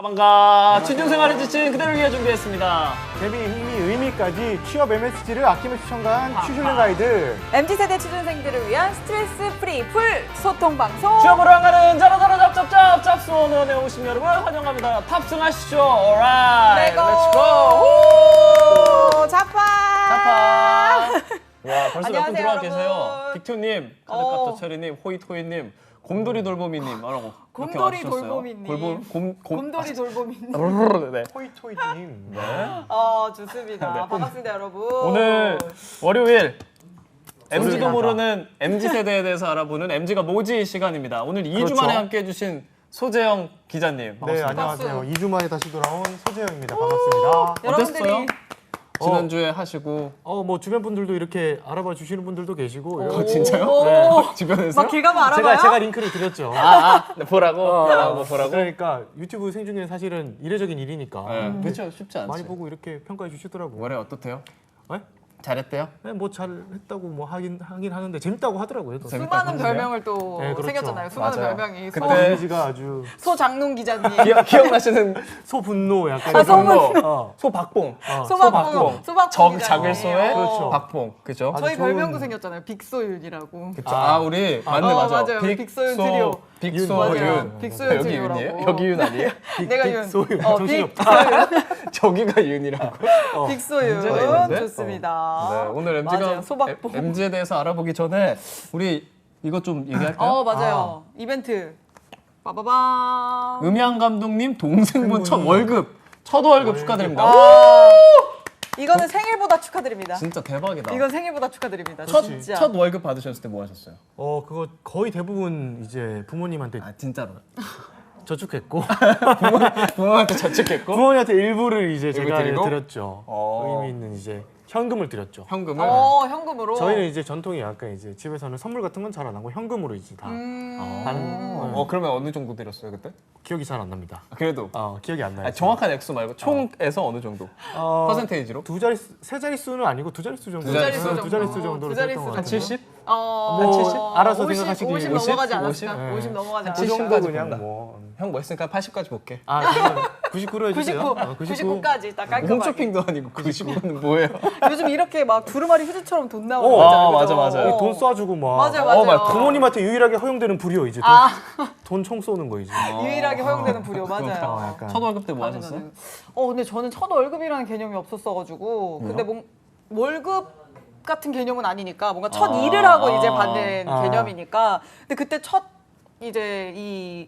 반가 취준생활에 지친 그대를 위해 준비했습니다. 재미, 흥미, 의미까지 취업 MSG를 아낌없이 첨가한 취준생 가이드. MZ세대 취준생들을 위한 스트레스 프리 풀 소통 방송. 취업으로 향하는 자라자라 잡잡잡 짭수원원에 오신 여러분 환영합니다. 탑승하시죠. alright, let's go. 자파. 와 벌써 몇 분 안녕하세요, 들어와 계세요. 여러분. 빅투님, 카드카토 체리님, 호이토이님, 곰돌이 돌보미님 뭐라고 곰돌이 돌보미님. 곰돌이 돌보미님. 네. 토이토이님. 좋습니다. 네. 반갑습니다, 여러분. 오늘 월요일 MZ도 월요일이다. 모르는 MZ세대에 대해서 알아보는 MZ가 뭐지 시간입니다. 오늘 2주 그렇죠. 만에 함께 해주신 소재영 기자님 네, 반갑습니다. 안녕하세요. 2주 만에 다시 돌아온 소재영입니다. 반갑습니다. 여러분들이 어땠어요? 지난주에 하시고 뭐 주변 분들도 이렇게 알아봐 주시는 분들도 계시고. 진짜요? 네. 주변에서? 막 길 가면 알아봐요? 제가 링크를 드렸죠. 네, 보라고? 보라고? 그러니까 유튜브 생중계 사실은 이례적인 일이니까 그렇죠. 쉽지 않지. 많이 보고 이렇게 평가해 주시더라고요. 올해 어떻대요? 네? 잘했대요? 네, 뭐 잘했다고 뭐 하긴 하는데 재밌다고 하더라고요. 또. 재밌다. 수많은 별명을 또 네, 그렇죠. 생겼잖아요. 수많은 맞아요. 별명이. 그때 이미지가 아주 소장농 기자님. 기억나시는 소분노 약간. 소분노, 소박봉, 소박봉. 소박봉 작을 기자님. 소에 그렇죠. 박봉, 그죠? 아주 저희 좋은- 별명도 생겼잖아요. 빅소윤이라고. 그쵸. 우리 맞네 맞아. 맞아요. 빅소윤 트리오. 빅소윤. 맞아요. 빅소윤 여기 트리오라고. 윤이에요? 여기 윤 아니에요? 내가 윤. 빅소윤. 빅소윤. 저기가 윤이라고. 빅소윤. 문제가 있는데? 좋습니다. 네, 오늘 맞아요. MZ가 소박봉. MZ에 대해서 알아보기 전에 우리 이것 좀 얘기할까요? 맞아요. 이벤트. 빠바밤. 음향 감독님 동생분 첫 월급 축하드립니다. 이거는 생일보다 축하드립니다. 진짜 대박이다. 이건 생일보다 축하드립니다. 첫, 진짜. 첫 월급 받으셨을 때 뭐 하셨어요? 그거 거의 대부분 이제 부모님한테 진짜로. 저축했고 부모한테 저축했고 부모님한테 일부를 이제 제가 드리고? 드렸죠. 의미 있는 이제 현금을 드렸죠. 현금을. 현금으로. 저희는 이제 전통이 약간 이제 집에서는 선물 같은 건 잘 안 하고 현금으로 이제 다 그러면 어느 정도 드렸어요 그때? 기억이 잘 안 납니다. 그래도 기억이 안 나요. 정확한 액수 말고 총에서 어느 정도? 퍼센테이지로? 세 자릿수는 아니고 두 자릿수 정도. 두 자릿수 정도. 두 자릿수 정도로 두 자릿수 썼던 것 한 같아요. 70? 뭐 70? 알아서 50, 생각하시기 50 50? 넘어가지 50? 않았을까? 네. 50 넘어가지 그 70 않았을까? 정도 까지 그냥 본다. 뭐. 형 뭐 했으니까 80까지 볼게. 99로 해주세요. 99까지 딱 깔끔하게. 홈쇼핑도 아니고 99는 뭐예요? 요즘 이렇게 막 두루마리 휴지처럼 돈 나오는 거 있잖아요. 맞아, 그죠? 맞아요. 돈 쏴주고 막 맞아요. 부모님한테 유일하게 허용되는 불이요 이제 돈 총 쏘는 거 이제. 유일하게 허용되는 불효 맞아요. 약간. 첫 월급 때 뭐 하셨어요? 근데 저는 첫 월급이라는 개념이 없었어가지고 근데 월급 같은 개념은 아니니까 뭔가 첫 일을 하고 이제 받는 개념이니까 근데 그때 첫 이제 이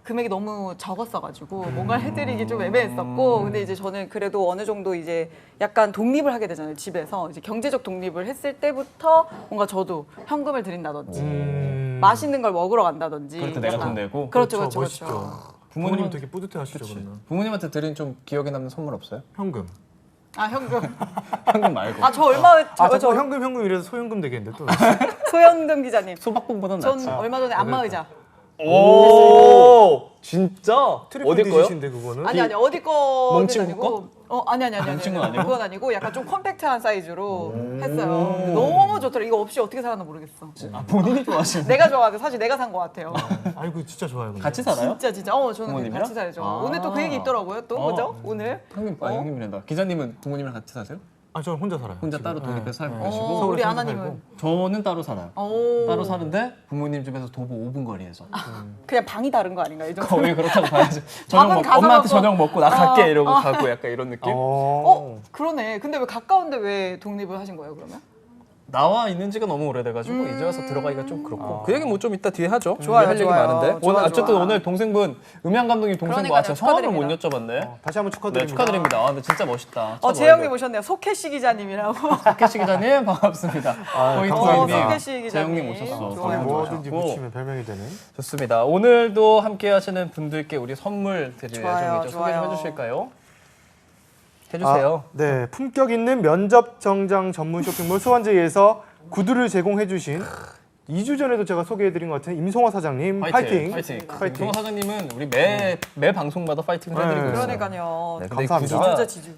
금액이 너무 적었어가지고 뭔가를 해드리기 좀 애매했었고 근데 이제 저는 그래도 어느 정도 이제 약간 독립을 하게 되잖아요. 집에서 이제 경제적 독립을 했을 때부터 뭔가 저도 현금을 드린다든지 맛있는 걸 먹으러 간다든지 그럴 때 내가 약간. 돈 내고? 그렇죠. 멋있죠. 부모님 되게 뿌듯해하시죠 그러면. 부모님한테 드린 좀 기억에 남는 선물 없어요? 현금. 현금. 현금 말고. 저 얼마 저 현금 이래서 소현금 되겠는데 또. 소현금 기자님. 소박봉보단 전 낫지. 얼마 전에 안마의자. 오 진짜? 트리플 어디 거요? 디지신데 그거는. 아니 어디 거는 멍친 아니고 아니 멍친 건 아니고? 그건 아니고 약간 좀 컴팩트한 사이즈로 했어요. 너무 좋더라. 이거 없이 어떻게 살았나 모르겠어. 본인이 좋아하시는 내가 좋아하는데 사실 내가 산 것 같아요. 아이고 진짜 좋아요. 근데. 같이 살아요? 진짜 저는 부모님이랑? 같이 살죠. 아. 오늘 또 그 얘기 있더라고요. 또 그죠? 오늘 형님이란다. 기자님은 부모님이랑 같이 사세요? 저는 혼자 살아요. 혼자 지금. 따로 독립해서 살고 네. 계시고 우리 서울에 아나님은 저는 따로 살아요. 따로 사는데 부모님 집에서 도보 5분 거리에서 그냥 방이 다른 거 아닌가요? 이 정도? 거의 그렇다고 봐야죠. 밥은 가서 엄마한테 먹고. 저녁 먹고 나 갈게 이러고 가고 약간 이런 느낌? 그러네. 근데 왜 가까운데 왜 독립을 하신 거예요? 그러면? 나와 있는 지가 너무 오래돼가지고 이제 와서 들어가기가 좀 그렇고 그 얘기 뭐 좀 이따 뒤에 하죠. 좋아요, 할 얘기 좋아요. 많은데 좋아, 오늘 어쨌든 좋아. 오늘 동생분 음향 감독님 동생 뭐 그러니까요, 하세요? 성함을 못 축하드립니다. 여쭤봤네. 다시 한번 축하드립니다. 네 축하드립니다. 근데 진짜 멋있다. 재영님 오셨네요. 소캐시 기자님이라고. 소케시 기자님 반갑습니다. 호이토이님, 소케시 기자님. 재영님 오셨어. 좋아요. 뭐든지 오셨고. 붙이면 별명이 되는. 좋습니다. 오늘도 함께하시는 분들께 우리 선물 드릴 좋아요, 예정이죠. 소개 좀 좋아요. 해주실까요? 해주세요. 네, 품격 있는 면접 정장 전문 쇼핑몰 소환제이에서 구두를 제공해주신 2주 전에도 제가 소개해드린 것 같은 임송화 사장님 파이팅. 임성호 사장님은 우리 매 방송마다 파이팅을 해드리고 네. 있어요. 그러니까요. 네, 근데 감사합니다. 지주자 지주.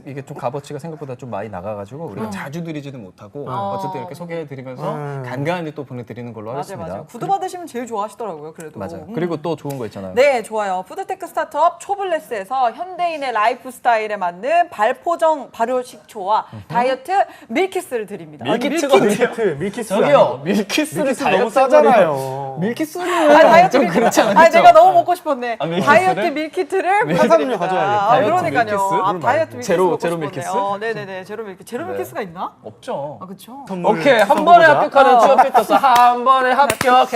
이게 좀 값어치가 생각보다 좀 많이 나가가지고 우리가 자주 드리지는 못하고 어쨌든 이렇게 소개해드리면서 간간히 또 보내드리는 걸로 하겠습니다. 맞아요. 구두 받으시면 제일 좋아하시더라고요. 그래도. 맞아요. 그리고 또 좋은 거 있잖아요. 네, 좋아요. 푸드테크 스타트업 초블레스에서 현대인의 라이프 스타일에 맞는 발포정 발효 식초와 다이어트 밀키스를 드립니다. 밀키트가 밀키스 저기요 밀키스를 밀키스 너무 다이어트 싸잖아요. 밀키스는 다이어트 좀 밀키트. 그렇지 않겠죠? 아니, 내가 너무 먹고 싶었네. 밀키스를? 다이어트 밀키트를 화산음료 가져와야겠다. 아, 다이어트 그러니까요. 밀키스? 아, 다이어트 밀키스 제로 먹고 제로 싶었네요. 네네네. 제로 밀키스. 제로 밀키스가 있나? 없죠. 아, 그렇죠. 선물 오케이 한 번에 써보자. 합격하는 취업 피터스 한 번에 합격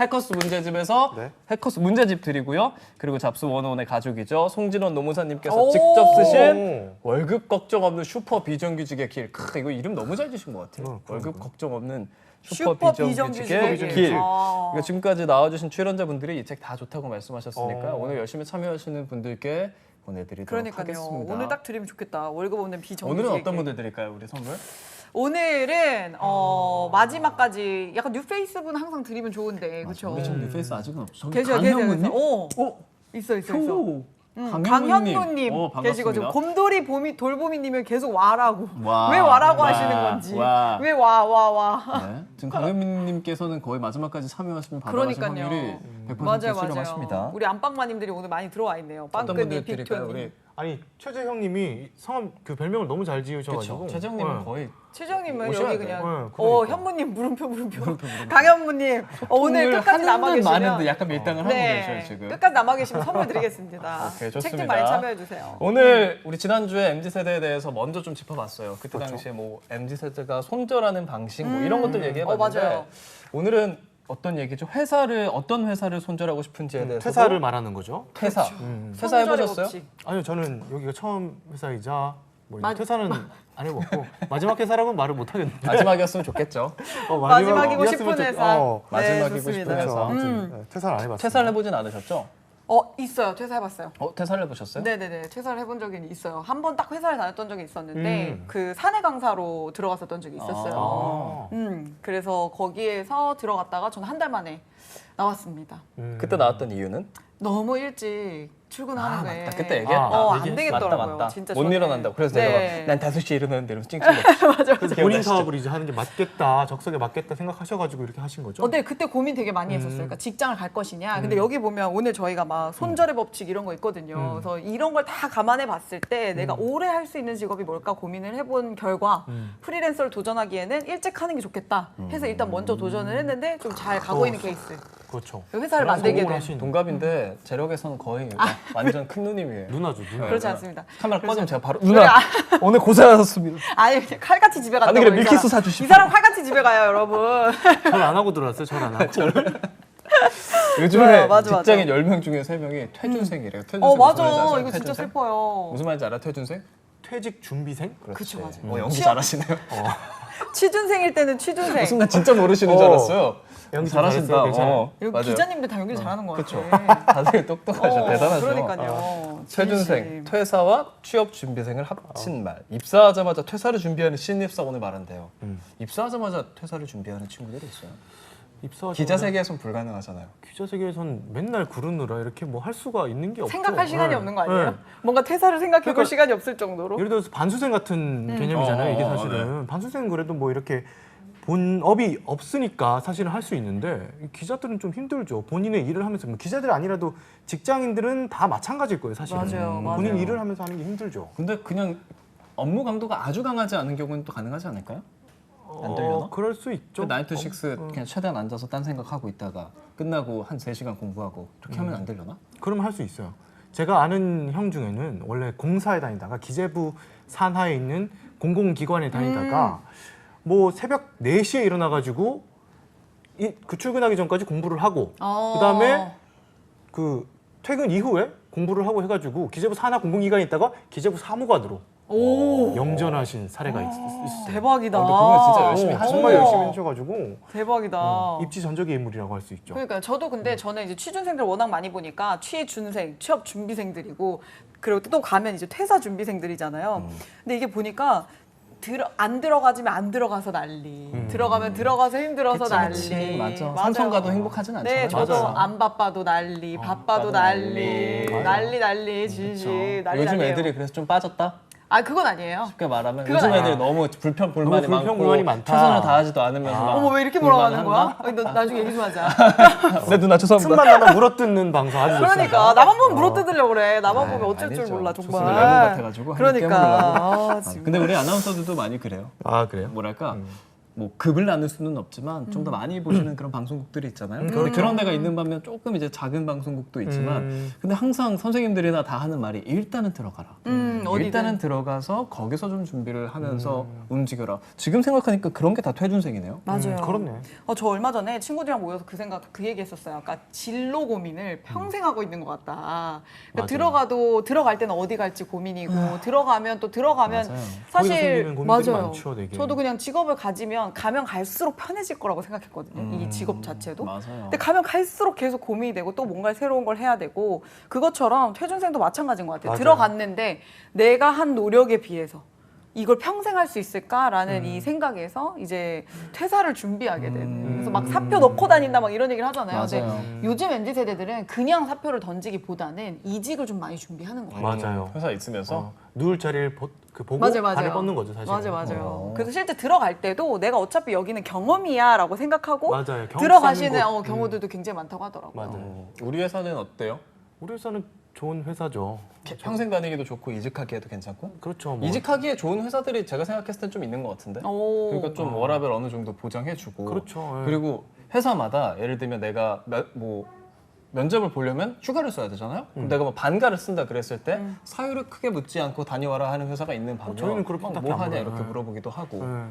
해커스 문제집에서 네. 해커스 문제집 드리고요. 그리고 잡스 101의 가족이죠. 송진원 노무사님께서 오. 직접 쓰신 월급 걱정 없는 슈퍼 비정규직의 길. 이거 이름 너무 잘 지신 것 같아요. 월급 걱정 없는 슈퍼 비정규직의 길. 아. 이거 지금까지 나와주신 출연자분들이 이 책 다 좋다고 말씀하셨으니까 오늘 열심히 참여하시는 분들께 보내드리도록 그러니까요. 하겠습니다. 오늘 딱 드리면 좋겠다. 월급 없는 비정규직. 오늘은 어떤 분들 드릴까요, 우리 선물? 오늘은 마지막까지 약간 뉴페이스 분 항상 드리면 좋은데 그렇죠. 우리 지금 뉴페이스 아직은 없죠. 계셔. 있어. 강현무님 계시고 지금 곰돌이 돌보미님은 계속 와라고 와. 왜 와라고 와. 하시는 건지 와. 왜 와. 네. 지금 강현민님께서는 거의 마지막까지 참여하시면 받아가실 그러니까요. 확률이 100% 맞아요. 수렴하십니다. 우리 안방마님들이 오늘 많이 들어와 있네요. 어떤 빵끈님, 분들 드릴까요? 빅토님. 우리 아니 최재형님이 성함 그 별명을 너무 잘 지으셔가지고. 그렇죠. 최정님은 네. 거의 최정님은 오셔야 여기 돼요. 그냥 그러니까. 현무님 물음표 강현무님 오늘 끝까지 남아 하는 듯 마는데 계시면 약간 밀당을 하고 계셔요 지금. 끝까지 남아 계시면 선물 드리겠습니다. 오케이, 책 좋습니다. 좀 많이 참여해 주세요. 오늘 우리 지난주에 MZ세대에 대해서 먼저 좀 짚어봤어요. 그때 당시에 뭐 MZ세대가 손절하는 방식 뭐 이런 것들 얘기해봤는데 맞아요. 오늘은 어떤 얘기죠? 어떤 회사를 손절하고 싶은지에 대해서 퇴사를 말하는 거죠. 퇴사. 손절의 퇴사해보셨어요? 법칙. 아니요, 저는 여기가 처음 회사이자 뭐 맞- 퇴사는 안 해봤고 마지막 회사라고는 말을 못 하겠는데. 마지막이었으면 좋겠죠. 마지막이고 마지막이었으면 싶은 회사. 마지막이고 네, 싶은 좋습니다. 회사. 그래서 아무튼 퇴사를 안 해봤어요. 퇴사를 해보진 않으셨죠? 있어요. 퇴사해봤어요. 퇴사를 해보셨어요? 네네네. 퇴사를 해본 적이 있어요. 한 번 딱 회사를 다녔던 적이 있었는데 그 사내 강사로 들어갔었던 적이 있었어요. 그래서 거기에서 들어갔다가 저는 한 달 만에 나왔습니다. 그때 나왔던 이유는? 너무 일찍 출근하는 거에 맞다. 그때 얘기했다. 안 되겠더라고요. 맞다. 진짜 못 저는. 일어난다고. 그래서 네. 내가 난 5시에 일어나는데 이러면서 찡찡 먹고. 그래서 본인 사업을 이제 하는 게 맞겠다, 적성에 맞겠다 생각하셔가지고 이렇게 하신 거죠? 근데 그때 고민 되게 많이 했었어요. 그러니까 직장을 갈 것이냐. 근데 여기 보면 오늘 저희가 막 손절의 법칙 이런 거 있거든요. 그래서 이런 걸 다 감안해 봤을 때 내가 오래 할 수 있는 직업이 뭘까 고민을 해본 결과 프리랜서를 도전하기에는 일찍 하는 게 좋겠다 해서 일단 먼저 도전을 했는데 좀 잘 가고 있는 케이스. 그렇죠. 회사를 만들게 성공을 된. 하신 동갑인데 재력에서는 거의 완전 큰 누님이에요. 누나죠, 누나. 그렇지 않습니다. 카메라 꺼지면 제가 바로 누나 오늘 고생하셨습니다. 아니 그냥 칼같이 집에 간다고. 아니, 그래, 이 밀키스 사람. 사주십시오. 이 사람 칼같이 집에 가요, 여러분. 전 안 하고 들어왔어요. 전 안 하고. 요즘에 맞아. 직장인 10명 중에 3명이 퇴준생이래요. 퇴준생 맞아. 무슨 말인지 아세요? 이거 진짜 퇴준생? 슬퍼요. 무슨 말인지 알아? 퇴준생? 퇴직 준비생? 그쵸, 맞아요. 연기 취업- 잘하시네요. 취준생일 때는 취준생. 순간 진짜 모르시는 줄 알았어요. 연기 잘하신다. 잘했어요. 괜찮아요. 여기 맞아요. 기자님들 다 연기 잘하는 것 그쵸. 같아. 다들 똑똑하셔. 대단하죠. 그러니까요. 퇴준생, 진심. 퇴사와 취업 준비생을 합친 말. 입사하자마자 퇴사를 준비하는 신입사원을 말한대요. 입사하자마자 퇴사를 준비하는 친구들이 있어요. 기자 세계에선 불가능하잖아요. 기자 세계에선 맨날 구르느라 이렇게 뭐 할 수가 있는 게 없죠. 생각할 시간이 네. 없는 거 아니에요? 네. 뭔가 퇴사를 생각해 볼 그러니까 시간이 없을 정도로. 예를 들어서 반수생 같은 개념이잖아요. 이게 사실은 반수생은 그래도 뭐 이렇게 본업이 없으니까 사실은 할 수 있는데 이 기자들은 좀 힘들죠. 본인의 일을 하면서 뭐 기자들 아니라도 직장인들은 다 마찬가지일 거예요. 사실은 맞아요, 본인 맞아요. 일을 하면서 하는 게 힘들죠. 근데 그냥 업무 강도가 아주 강하지 않은 경우는 또 가능하지 않을까요? 안 되려나? 그럴 수 있죠. 9to6 그냥 최대한 앉아서 딴 생각하고 있다가 끝나고 한 3시간 공부하고 이렇게 하면 안 되려나? 그럼 할 수 있어요. 제가 아는 형 중에는 원래 공사에 다니다가 기재부 산하에 있는 공공기관에 다니다가 뭐 새벽 4시에 일어나가지고 그 출근하기 전까지 공부를 하고 그다음에 그 퇴근 이후에 공부를 하고 해가지고 기재부 산하 공공기관에 있다가 기재부 사무관으로 영전하신 사례가 있어요. 대박이다. 근데 그건 진짜 열심히 하신 정말 거예요. 열심히 하셔가지고 대박이다. 입지 전적의 인물이라고 할 수 있죠. 그러니까 저도 근데 저는 이제 취준생들 워낙 많이 보니까 취준생, 취업 준비생들이고 그리고 또 가면 이제 퇴사 준비생들이잖아요. 근데 이게 보니까 안 들어가지면 안 들어가서 난리. 들어가면 들어가서 힘들어서 그치, 난리. 그치. 맞아. 맞아요. 삼성 가도 행복하진 않잖아요. 네, 저도 맞아요. 안 바빠도 난리, 바빠도 난리, 난리, 지지, 난리 요즘 난리예요. 애들이 그래서 좀 빠졌다? 아, 그건 아니에요. 쉽게 말하면 그건 요즘 아니야. 애들이 너무 불평불만이 너무 많고 불평불만이 많다. 최선을 다하지도 않으면서 막 어머, 왜 이렇게 몰아가는 거야? 불만한다? 아니, 너 나중에 얘기 좀 하자. 네 누나 죄송합니다. 틈만 나면 물어뜯는 방송 아주 좋습니다. 그러니까 나만 보면 물어뜯으려고 그래. 나만 보면 어쩔 줄 아니죠. 몰라 조수들 정말. 레몬 같아가지고 그러니까. 깨물으려고. 지금. 근데 우리 아나운서들도 많이 그래요. 아 그래요? 뭐랄까 뭐 급을 나눌 수는 없지만 좀 더 많이 보시는 그런 방송국들이 있잖아요. 근데 그런 데가 있는 반면 조금 이제 작은 방송국도 있지만 근데 항상 선생님들이나 다 하는 말이 일단은 들어가라. 어디든. 일단은 들어가서 거기서 좀 준비를 하면서 움직여라. 지금 생각하니까 그런 게 다 퇴준생이네요. 맞아요. 그렇네. 저 얼마 전에 친구들이랑 모여서 그 얘기했었어요. 아까 진로 고민을 평생 하고 있는 것 같다. 그러니까 들어갈 때는 어디 갈지 고민이고 들어가면 맞아요. 사실 거기서 생기는 고민들이 많죠, 되게. 저도 그냥 직업을 가면 갈수록 편해질 거라고 생각했거든요. 이 직업 자체도. 맞아요. 근데 가면 갈수록 계속 고민이 되고 또 뭔가 새로운 걸 해야 되고 그것처럼 퇴준생도 마찬가지인 것 같아요. 맞아요. 들어갔는데 내가 한 노력에 비해서 이걸 평생 할 수 있을까라는 이 생각에서 이제 퇴사를 준비하게 되는. 그래서 막 사표 넣고 다닌다 막 이런 얘기를 하잖아요. 맞아요. 근데 요즘 MZ 세대들은 그냥 사표를 던지기보다는 이직을 좀 많이 준비하는 것 같아요. 맞아요. 회사 있으면서 누울 자리를 보고 맞아요. 발을 뻗는 거죠, 사실. 맞아요. 그래서 실제 들어갈 때도 내가 어차피 여기는 경험이야라고 생각하고 맞아요. 경험 들어가시는 쌓는 곳. 경우들도 굉장히 많다고 하더라고요. 맞아요. 우리 회사는 어때요? 우리 회사는 좋은 회사죠. 평생 다니기도 좋고 이직하기에도 괜찮고? 그렇죠. 뭐. 이직하기에 좋은 회사들이 제가 생각했을 땐 좀 있는 것 같은데. 오. 그러니까 좀 워라밸 어느 정도 보장해주고. 그렇죠. 예. 그리고 회사마다 예를 들면 내가 면접을 보려면 휴가를 써야 되잖아요. 그럼 내가 뭐 반가를 쓴다 그랬을 때 사유를 크게 묻지 않고 다녀와라 하는 회사가 있는 반면 저희는 그렇게 막 딱히 뭐 안 하냐 물어요. 이렇게 예. 물어보기도 하고. 예.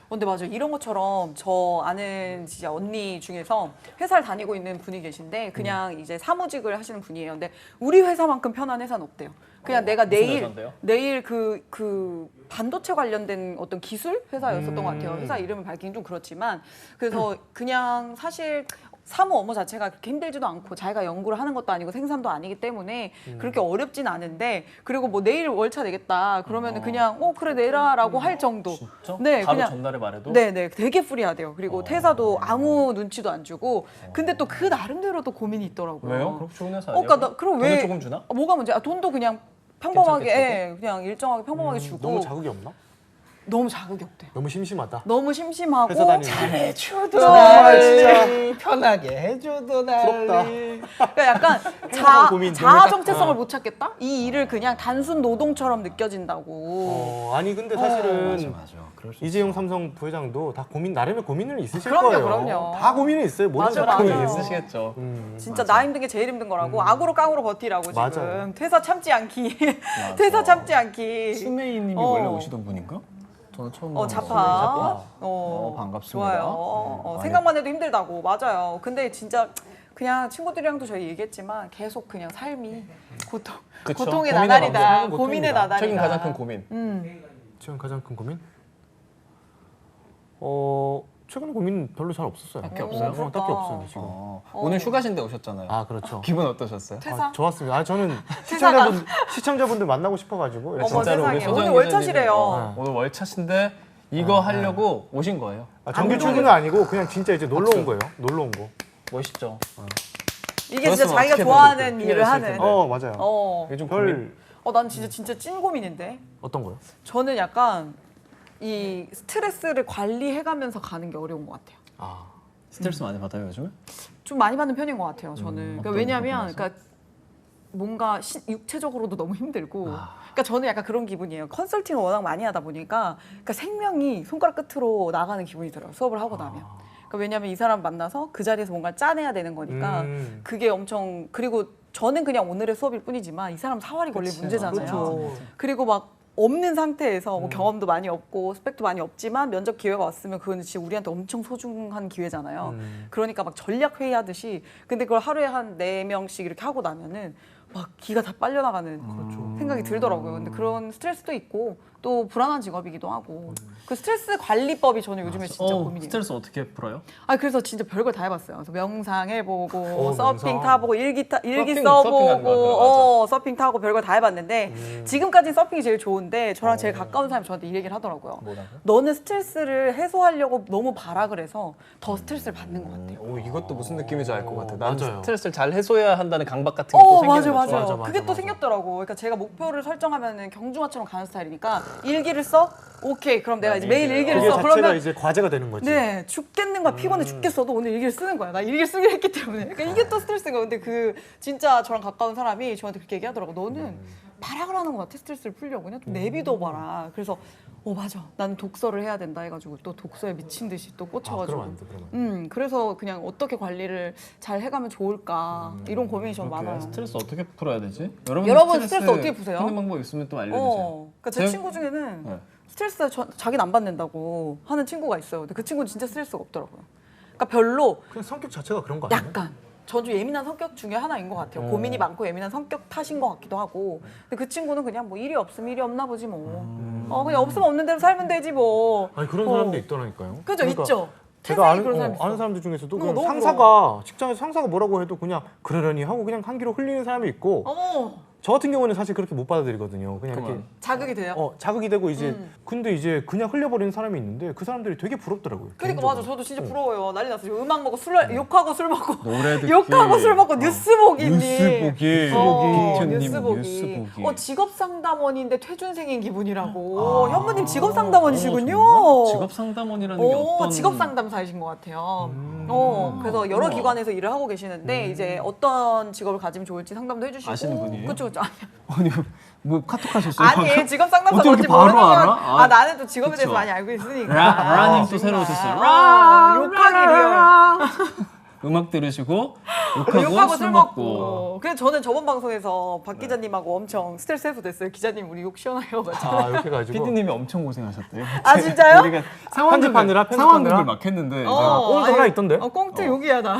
근데 맞아요. 이런 것처럼 저 아는 진짜 언니 중에서 회사를 다니고 있는 분이 계신데 그냥 이제 사무직을 하시는 분이에요. 근데 우리 회사만큼 편한 회사는 없대요. 그냥 내가 무슨 회사인데요? 내일 그 반도체 관련된 어떤 기술 회사였었던 것 같아요. 회사 이름을 밝히긴 좀 그렇지만 그래서 그냥 사실 사무 업무 자체가 그렇게 힘들지도 않고 자기가 연구를 하는 것도 아니고 생산도 아니기 때문에 그렇게 어렵진 않은데 그리고 뭐 내일 월차 내겠다 그러면은 그냥 그래 내라라고 할 정도. 진짜? 네, 바로 그냥 전날에 말해도? 네네 되게 프리하대요. 그리고 퇴사도 아무 눈치도 안 주고 근데 또 그 나름대로 또 고민이 있더라고요. 왜요? 그렇게 좋은 회사 아니에요? 그러니까 그럼 돈을 왜 조금 주나? 뭐가 문제야? 돈도 그냥 평범하게 괜찮게 그냥 일정하게 평범하게 주고 너무 자극이 없나? 너무 자극이 없대요. 너무 심심하다. 너무 심심하고 회사 다니는 해줘도 정말 진짜 편하게 해줘도 부럽다. 그러니까 약간 고민 자아 너무 정체성을 못 찾겠다? 이 일을 그냥 단순 노동처럼 느껴진다고. 아니 근데 사실은 맞아. 그럴 수 이재용 삼성 부회장도 다 나름의 고민을 있으실 그럼요, 거예요. 그럼요. 다 고민이 있어요. 모든 맞아, 사람이 맞아요. 있으시겠죠. 진짜 나 힘든 게 제일 힘든 거라고 악으로 깡으로 버티라고 지금 맞아요. 퇴사 참지 않기 퇴사 참지 않기 스메이님이 어. 원래 오시던 분인가? 저는 처음 봤어요. 자파 반갑습니다. 좋아요. 생각만 해도 힘들다고 맞아요. 근데 진짜 그냥 친구들이랑도 저희 얘기했지만 계속 그냥 삶이 그쵸. 고통의 고민의 나날이다. 방송. 고민의 고통입니다. 나날이다. 최근 가장 큰 고민. 최근 가장 큰 고민? 최근에 고민 별로 잘 없었어요. 딱히 없어요? 부럽다. 딱히 없어요 지금. 오늘 휴가신데 오셨잖아요. 아 그렇죠. 기분 어떠셨어요? 퇴사? 좋았습니다. 저는 퇴사가. 시청자분들 만나고 싶어가지고 어머 진짜로 세상에 우리 소장 오늘 월차시래요. 기자님이, 오늘 월차신데 이거 하려고 오신 거예요. 정규 출근은 아니고 그냥 진짜 이제 놀러 온 거예요. 놀러 온 거. 멋있죠. 이게 진짜 그랬으면 자기가 어떻게 좋아하는 핑계를 일을 쓸 하는. 텐데. 맞아요. 요즘 별 난 진짜 찐 고민인데. 어떤 거요? 저는 약간 이 스트레스를 관리해가면서 가는 게 어려운 것 같아요. 스트레스 많이 받아요 요즘에? 좀 많이 받는 편인 것 같아요. 저는. 그러니까 어떤 왜냐하면 부분에서? 그러니까 뭔가 육체적으로도 너무 힘들고. 그러니까 저는 약간 그런 기분이에요. 컨설팅을 워낙 많이 하다 보니까 그러니까 생명이 손가락 끝으로 나가는 기분이 들어요. 수업을 하고 나면. 그러니까 왜냐하면 이 사람 만나서 그 자리에서 뭔가 짜내야 되는 거니까 그게 엄청 그리고 저는 그냥 오늘의 수업일 뿐이지만 이 사람 사활이 걸릴 문제잖아요. 그렇죠. 그리고 막 없는 상태에서 뭐 경험도 많이 없고 스펙도 많이 없지만 면접 기회가 왔으면 그건 진짜 우리한테 엄청 소중한 기회잖아요. 그러니까 막 전략 회의하듯이 근데 그걸 하루에 한 4명씩 이렇게 하고 나면은 막 기가 다 빨려나가는 생각이 들더라고요. 근데 그런 스트레스도 있고 또 불안한 직업이기도 하고 그 스트레스 관리법이 저는 요즘에 진짜 고민이에요. 스트레스 어떻게 풀어요? 그래서 진짜 별걸 다 해봤어요. 그래서 명상 해보고 서핑 명상. 타보고 일기 서핑하는 써보고 거 같더라, 서핑 타고 별걸 다 해봤는데 지금까지는 서핑이 제일 좋은데 저랑 제일 가까운 사람이 저한테 이 얘기를 하더라고요. 뭐라고? 너는 스트레스를 해소하려고 너무 발악을 해서 더 스트레스를 받는 것 같아. 오, 이것도 무슨 느낌인지 알 것 같아. 난 맞아요. 스트레스를 잘 해소해야 한다는 강박 같은 게 또 생기는 거죠. 맞아. 그게 또 맞아. 생겼더라고. 그러니까 제가 목표를 설정하면은 경주마처럼 가는 스타일이니까 일기를 써? 오케이. 그럼 내가 이제 매일 일기를 그게 써. 자체가 그러면 이제 과제가 되는 거지. 네, 죽겠는 거야. 피곤해 죽겠어도 오늘 일기를 쓰는 거야. 나 일기를 쓰기로 했기 때문에. 그러니까 이게 또 스트레스가. 근데 그 진짜 저랑 가까운 사람이 저한테 그렇게 얘기하더라고. 너는 발악을 하는 것 같아. 스트레스를 풀려고. 그냥 좀 내비둬 봐라. 그래서 맞아. 나는 독서를 해야 된다 해가지고 또 독서에 미친 듯이 또 꽂혀가지고. 그러면 안 돼, 그러면 안 돼. 그래서 그냥 어떻게 관리를 잘 해가면 좋을까 이런 고민이 좀 많아요. 스트레스 어떻게 풀어야 되지? 여러분 스트레스 어떻게 푸세요? 푸는 방법 있으면 또 알려주세요. 그러니까 제 친구 중에는 네. 스트레스 자기는 안 받는다고 하는 친구가 있어요. 근데 그 친구는 진짜 스트레스가 없더라고요. 그러니까 별로 그냥 성격 자체가 그런 거 아니에요? 약간 전주 예민한 성격 중에 하나인 것 같아요. 고민이 많고 예민한 성격 탓인 것 같기도 하고. 근데 그 친구는 그냥 뭐 일이 없으면 일이 없나 보지 뭐. 그냥 없으면 없는 대로 살면 되지 뭐. 아니 그런 사람도 있더라니까요. 그죠, 그러니까 있죠. 제가 태생이 그런 사람 있어. 아는 사람들 중에서도 너무 그냥 부러워. 상사가 직장에서 상사가 뭐라고 해도 그냥 그러려니 하고 그냥 한 귀로 흘리는 사람이 있고 저 같은 경우는 사실 그렇게 못 받아들이거든요. 그냥 이렇게 자극이 돼요. 자극이 되고 이제 근데 이제 그냥 흘려버리는 사람이 있는데 그 사람들이 되게 부럽더라고요. 그러니까 개인적으로. 맞아, 저도 진짜 부러워요. 난리 났어요. 음악 먹고 욕하고 술 먹고 노래 듣기. 욕하고 술 먹고 뉴스 보기님. 뉴스 보기. 비트님 뉴스 보기. 뉴스 보기. 직업 상담원인데 퇴준생인 기분이라고. 현무님 직업 상담원이시군요. 직업 상담원이라는 게 어떤 직업 상담사이신 것 같아요. 그래서 여러 기관에서 일을 하고 계시는데 이제 어떤 직업을 가지면 좋을지 상담도 해주시고. 아시는 분이에요? 그렇죠. 아니 뭐 카톡 하셨어요? 아니 직업 상담사 어떻게 뭔지 바로 모르는 건 알아? 나는 또 직업에 대해서 그쵸. 많이 알고 있으니까. 라님 또 새로 정말. 오셨어요. 욕하기를. 음악 들으시고 욕하고 술 먹고. 그래서 저는 저번 방송에서 박 기자님하고 엄청 스트레스 해소됐어요. 기자님 우리 욕 시원해요. 이렇게 가지고 피디님이 엄청 고생하셨대요. 아 진짜요? 우리가 편집하느라? 상황극을 막 했는데 오늘도 하나 있던데? 꽁트 욕이야 나.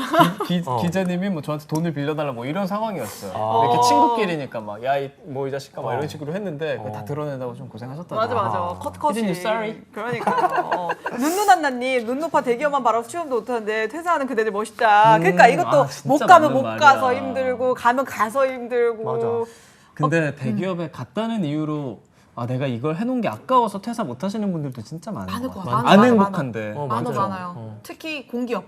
기자님이 뭐 저한테 돈을 빌려달라 뭐 이런 상황이었어요. 이렇게 친구끼리니까 막 야 뭐 이 자식아 막 이런 식으로 했는데 그걸 다 드러낸다고 좀 고생하셨다고. 맞아. 컷컷이. 피디님 sorry. 그러니까 눈누난나님 눈높아 대기업만 바라서 취업도 못하는데 퇴사하는 그대들 멋있다. 그러니까 이것도 진짜 못 가면 맞는 못 말이야. 가서 힘들고 가면 가서 힘들고. 맞아. 근데 대기업에 갔다는 이유로 내가 이걸 해놓은 게 아까워서 퇴사 못 하시는 분들도 진짜 많은 많을 것 것 같아요. 같아. 안 많아, 행복한데. 많아요. 특히 공기업.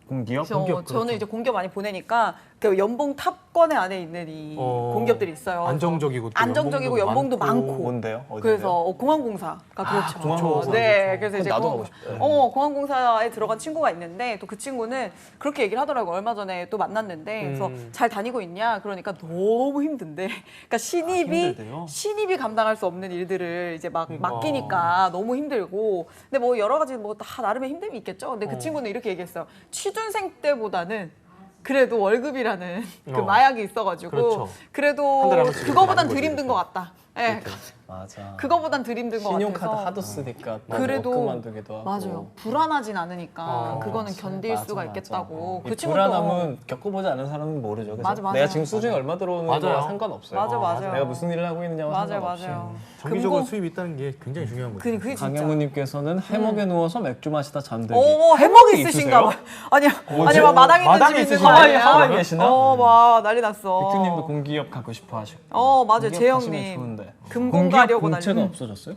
공기업? 저는 이제 공기업 많이 보내니까 그 연봉 탑권에 안에 있는 이 공기업들이 있어요. 안정적이고 또 안정적이고 연봉도 많고. 뭔데요? 어디인데요? 그래서 공항공사가 그렇죠. 공항공사. 네, 그래서 이제 나도 가고 싶다. 공항공사에 들어간 친구가 있는데 또 그 친구는 그렇게 얘기를 하더라고요. 얼마 전에 또 만났는데 그래서 잘 다니고 있냐? 그러니까 너무 힘든데. 그러니까 힘들대요? 신입이 감당할 수 없는 일들을 이제 막 맡기니까 너무 힘들고. 근데 뭐 여러 가지 뭐 다 나름의 힘듦이 있겠죠. 근데 그 친구는 이렇게 얘기했어요. 취준생 때보다는 그래도 월급이라는 그 마약이 있어가지고 그렇죠. 그래도 한 달에 한 번씩 그거보단 나는 덜 거지, 힘든 이렇게. 것 같다. 예. 맞아. 그거보단 덜 힘든 것 같아서. 신용카드 하도 쓰니까 또 그래도 그만두기도 하고. 맞아요. 불안하진 않으니까 그거는 견딜 맞아, 수가 맞아. 있겠다고. 이 그 친구도 불안함은 겪어보지 않은 사람은 모르죠. 그래서 맞아, 맞아. 내가 지금 수중에 얼마 들어오는 맞아요. 거와 상관없어요. 맞아, 맞아요. 내가 무슨 일을 하고 있느냐와 맞아요, 상관없이. 맞아요. 정기적으로 금고- 수입이 있다는 게 굉장히 중요한 거죠. 그게 진짜. 강영우님께서는 해먹에 누워서 맥주 마시다 잠들기. 해먹이 있으신가 봐. 아니 막 마당에 있는 마당에 집이 있는 있으신가요? 거 아니에요? 하와이 계시나? 막 난리 났어. 빅트님도 공기업 가고 싶어 하시고. 맞아요. 공기업 가시면 재영님. 좋은데. 금공 공기업 가려고 공채가 난리. 없어졌어요?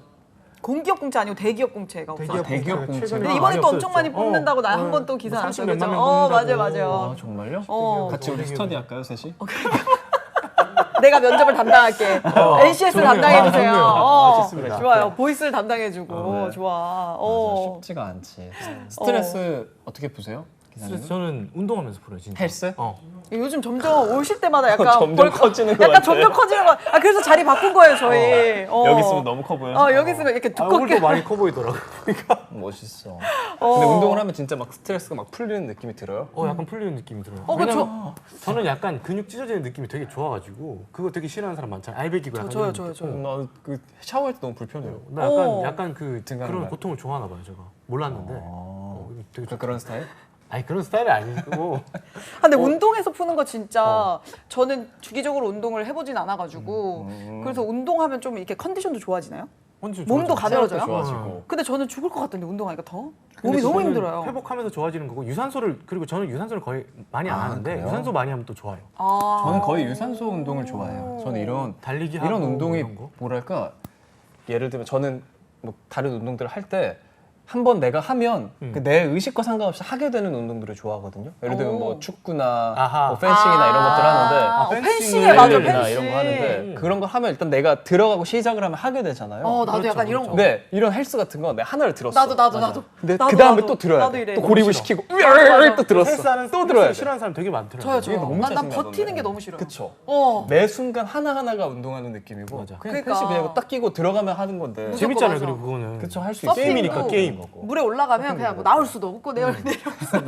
공기업 공채 아니고 대기업 공채가 없어요. 대기업 공채가 근데 최근에 이번에 또 많이 엄청 많이 없어졌죠. 뽑는다고 나 한 번 또 기사 뭐 났어요. 30 몇만 그죠? 명 맞아요, 뽑는다고. 맞아요. 정말요? 같이 우리 스터디 할까요, 셋이? 내가 면접을 담당할게. NCS를 좋네요. 담당해주세요. 좋네요. 좋습니다. 좋아요. 보이스를 담당해주고. 네. 좋아. 맞아, 쉽지가 않지. 스트레스 어떻게 푸세요? 기사님? 그래서 저는 운동하면서 풀어요, 진짜. 헬스? 요즘 점점 오실 때마다 약간 점점 커지는 것 약간 같아요. 점점 커지는 거. 그래서 자리 바꾼 거예요, 저희. 여기 있으면 너무 커 보여. 여기 있으면 이렇게 오늘도 두껍게. 많이 커 보이더라고. 멋있어. 근데 운동을 하면 진짜 막 스트레스가 막 풀리는 느낌이 들어요? 약간 풀리는 느낌이 들어요. 그렇죠. 왜냐면 저는 약간 근육 찢어지는 느낌이 되게 좋아가지고 그거 되게 싫어하는 사람 많잖아요. 알배기고 약간 이런 저요. 느낌. 나그 샤워할 때 너무 불편해요. 나 약간 그 등하는 그런 날. 고통을 좋아하나 봐요, 제가. 몰랐는데. 되게 그런 스타일? 아니 그런 스타일이 아니고. 근데 운동에서 푸는 거 진짜 저는 주기적으로 운동을 해보진 않아가지고 그래서 운동하면 좀 이렇게 컨디션도 좋아지나요? 몸도 가벼워져요? 좋아지고. 근데 저는 죽을 것 같던데 운동하니까 더 몸이 너무 힘들어요. 회복하면서 좋아지는 거고 유산소를 그리고 저는 유산소를 거의 많이 안 하는데 그래요? 유산소 많이 하면 또 좋아요. 저는 거의 유산소 운동을 좋아해요. 저는 이런 달리기 하고 이런 운동이 이런 거? 뭐랄까 예를 들면 저는 뭐 다른 운동들을 할 때 한 번 내가 하면 그 내 의식과 상관없이 하게 되는 운동들을 좋아하거든요. 예를 들면 뭐 축구나 아하. 뭐 펜싱이나 이런 것들 하는데 펜싱에 맞아, 나 펜싱. 이런 거 하는데 그런 거 하면 일단 내가 들어가고 시작을 하면 하게 되잖아요. 나도 약간 이런 거. 근데 이런 헬스 같은 거 내가 하나를 들었어. 나도. 근데 나도, 그 다음에 나도. 또 들어야 나도 돼. 이래. 또 고립을 싫어. 시키고 맞아. 또 들었어. 헬스하는 또 들어야 돼. 싫어하는 사람 되게 많더라고요. 저요. 너무 난 짜증나던데. 버티는 게 너무 싫어요. 그쵸. 어. 매 순간 하나하나가 운동하는 느낌이고 맞아. 그냥 그러니까. 펜싱 그냥 딱 끼고 들어가면 하는 건데 무조건 재밌잖아요. 맞아. 그리고 그거는. 그쵸 할 수 있어. 게임이니까 게임. 물에 올라가면 그냥 뭐 나올 수도 없고 내려올 수도 없고 빠지세요.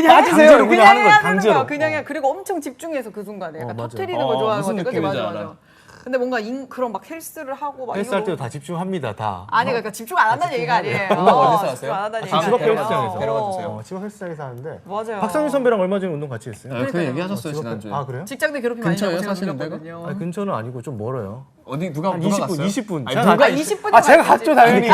강제로 그냥 하는 거야, 해야 되는 강제로. 거야. 그냥 해. 그리고 엄청 집중해서 그 순간에 약간 맞아요. 터트리는 걸 좋아하는 무슨 거지. 그치? 느낌인지 맞아 알아. 맞아. 근데 뭔가 그런 막 헬스를 하고 막 헬스할 이거 때도 다 집중합니다. 다. 아니 그러니까 집중 안 한다는 얘기가 아니에요. 운동 어디서 하세요? 집중 안 한다는 집 얘기가 앞 아니에요. 헬스장에서. 데려가 주세요. 지금 헬스장에서 하는데. 맞아요. 박상민 선배랑 얼마 전에 운동 같이 했어요. 그 얘기하셨어요 집 앞에- 지난주에. 아 그래요? 직장 내 괴롭힘 많이 근처에요, 나고 제가 사시는 데가? 놀렸거든요. 아니, 근처는 아니고 좀 멀어요. 어디 누가 한 누가 20분, 갔어요? 20분. 아니, 제가 누가 20분이 아 제가 갔죠 당연히.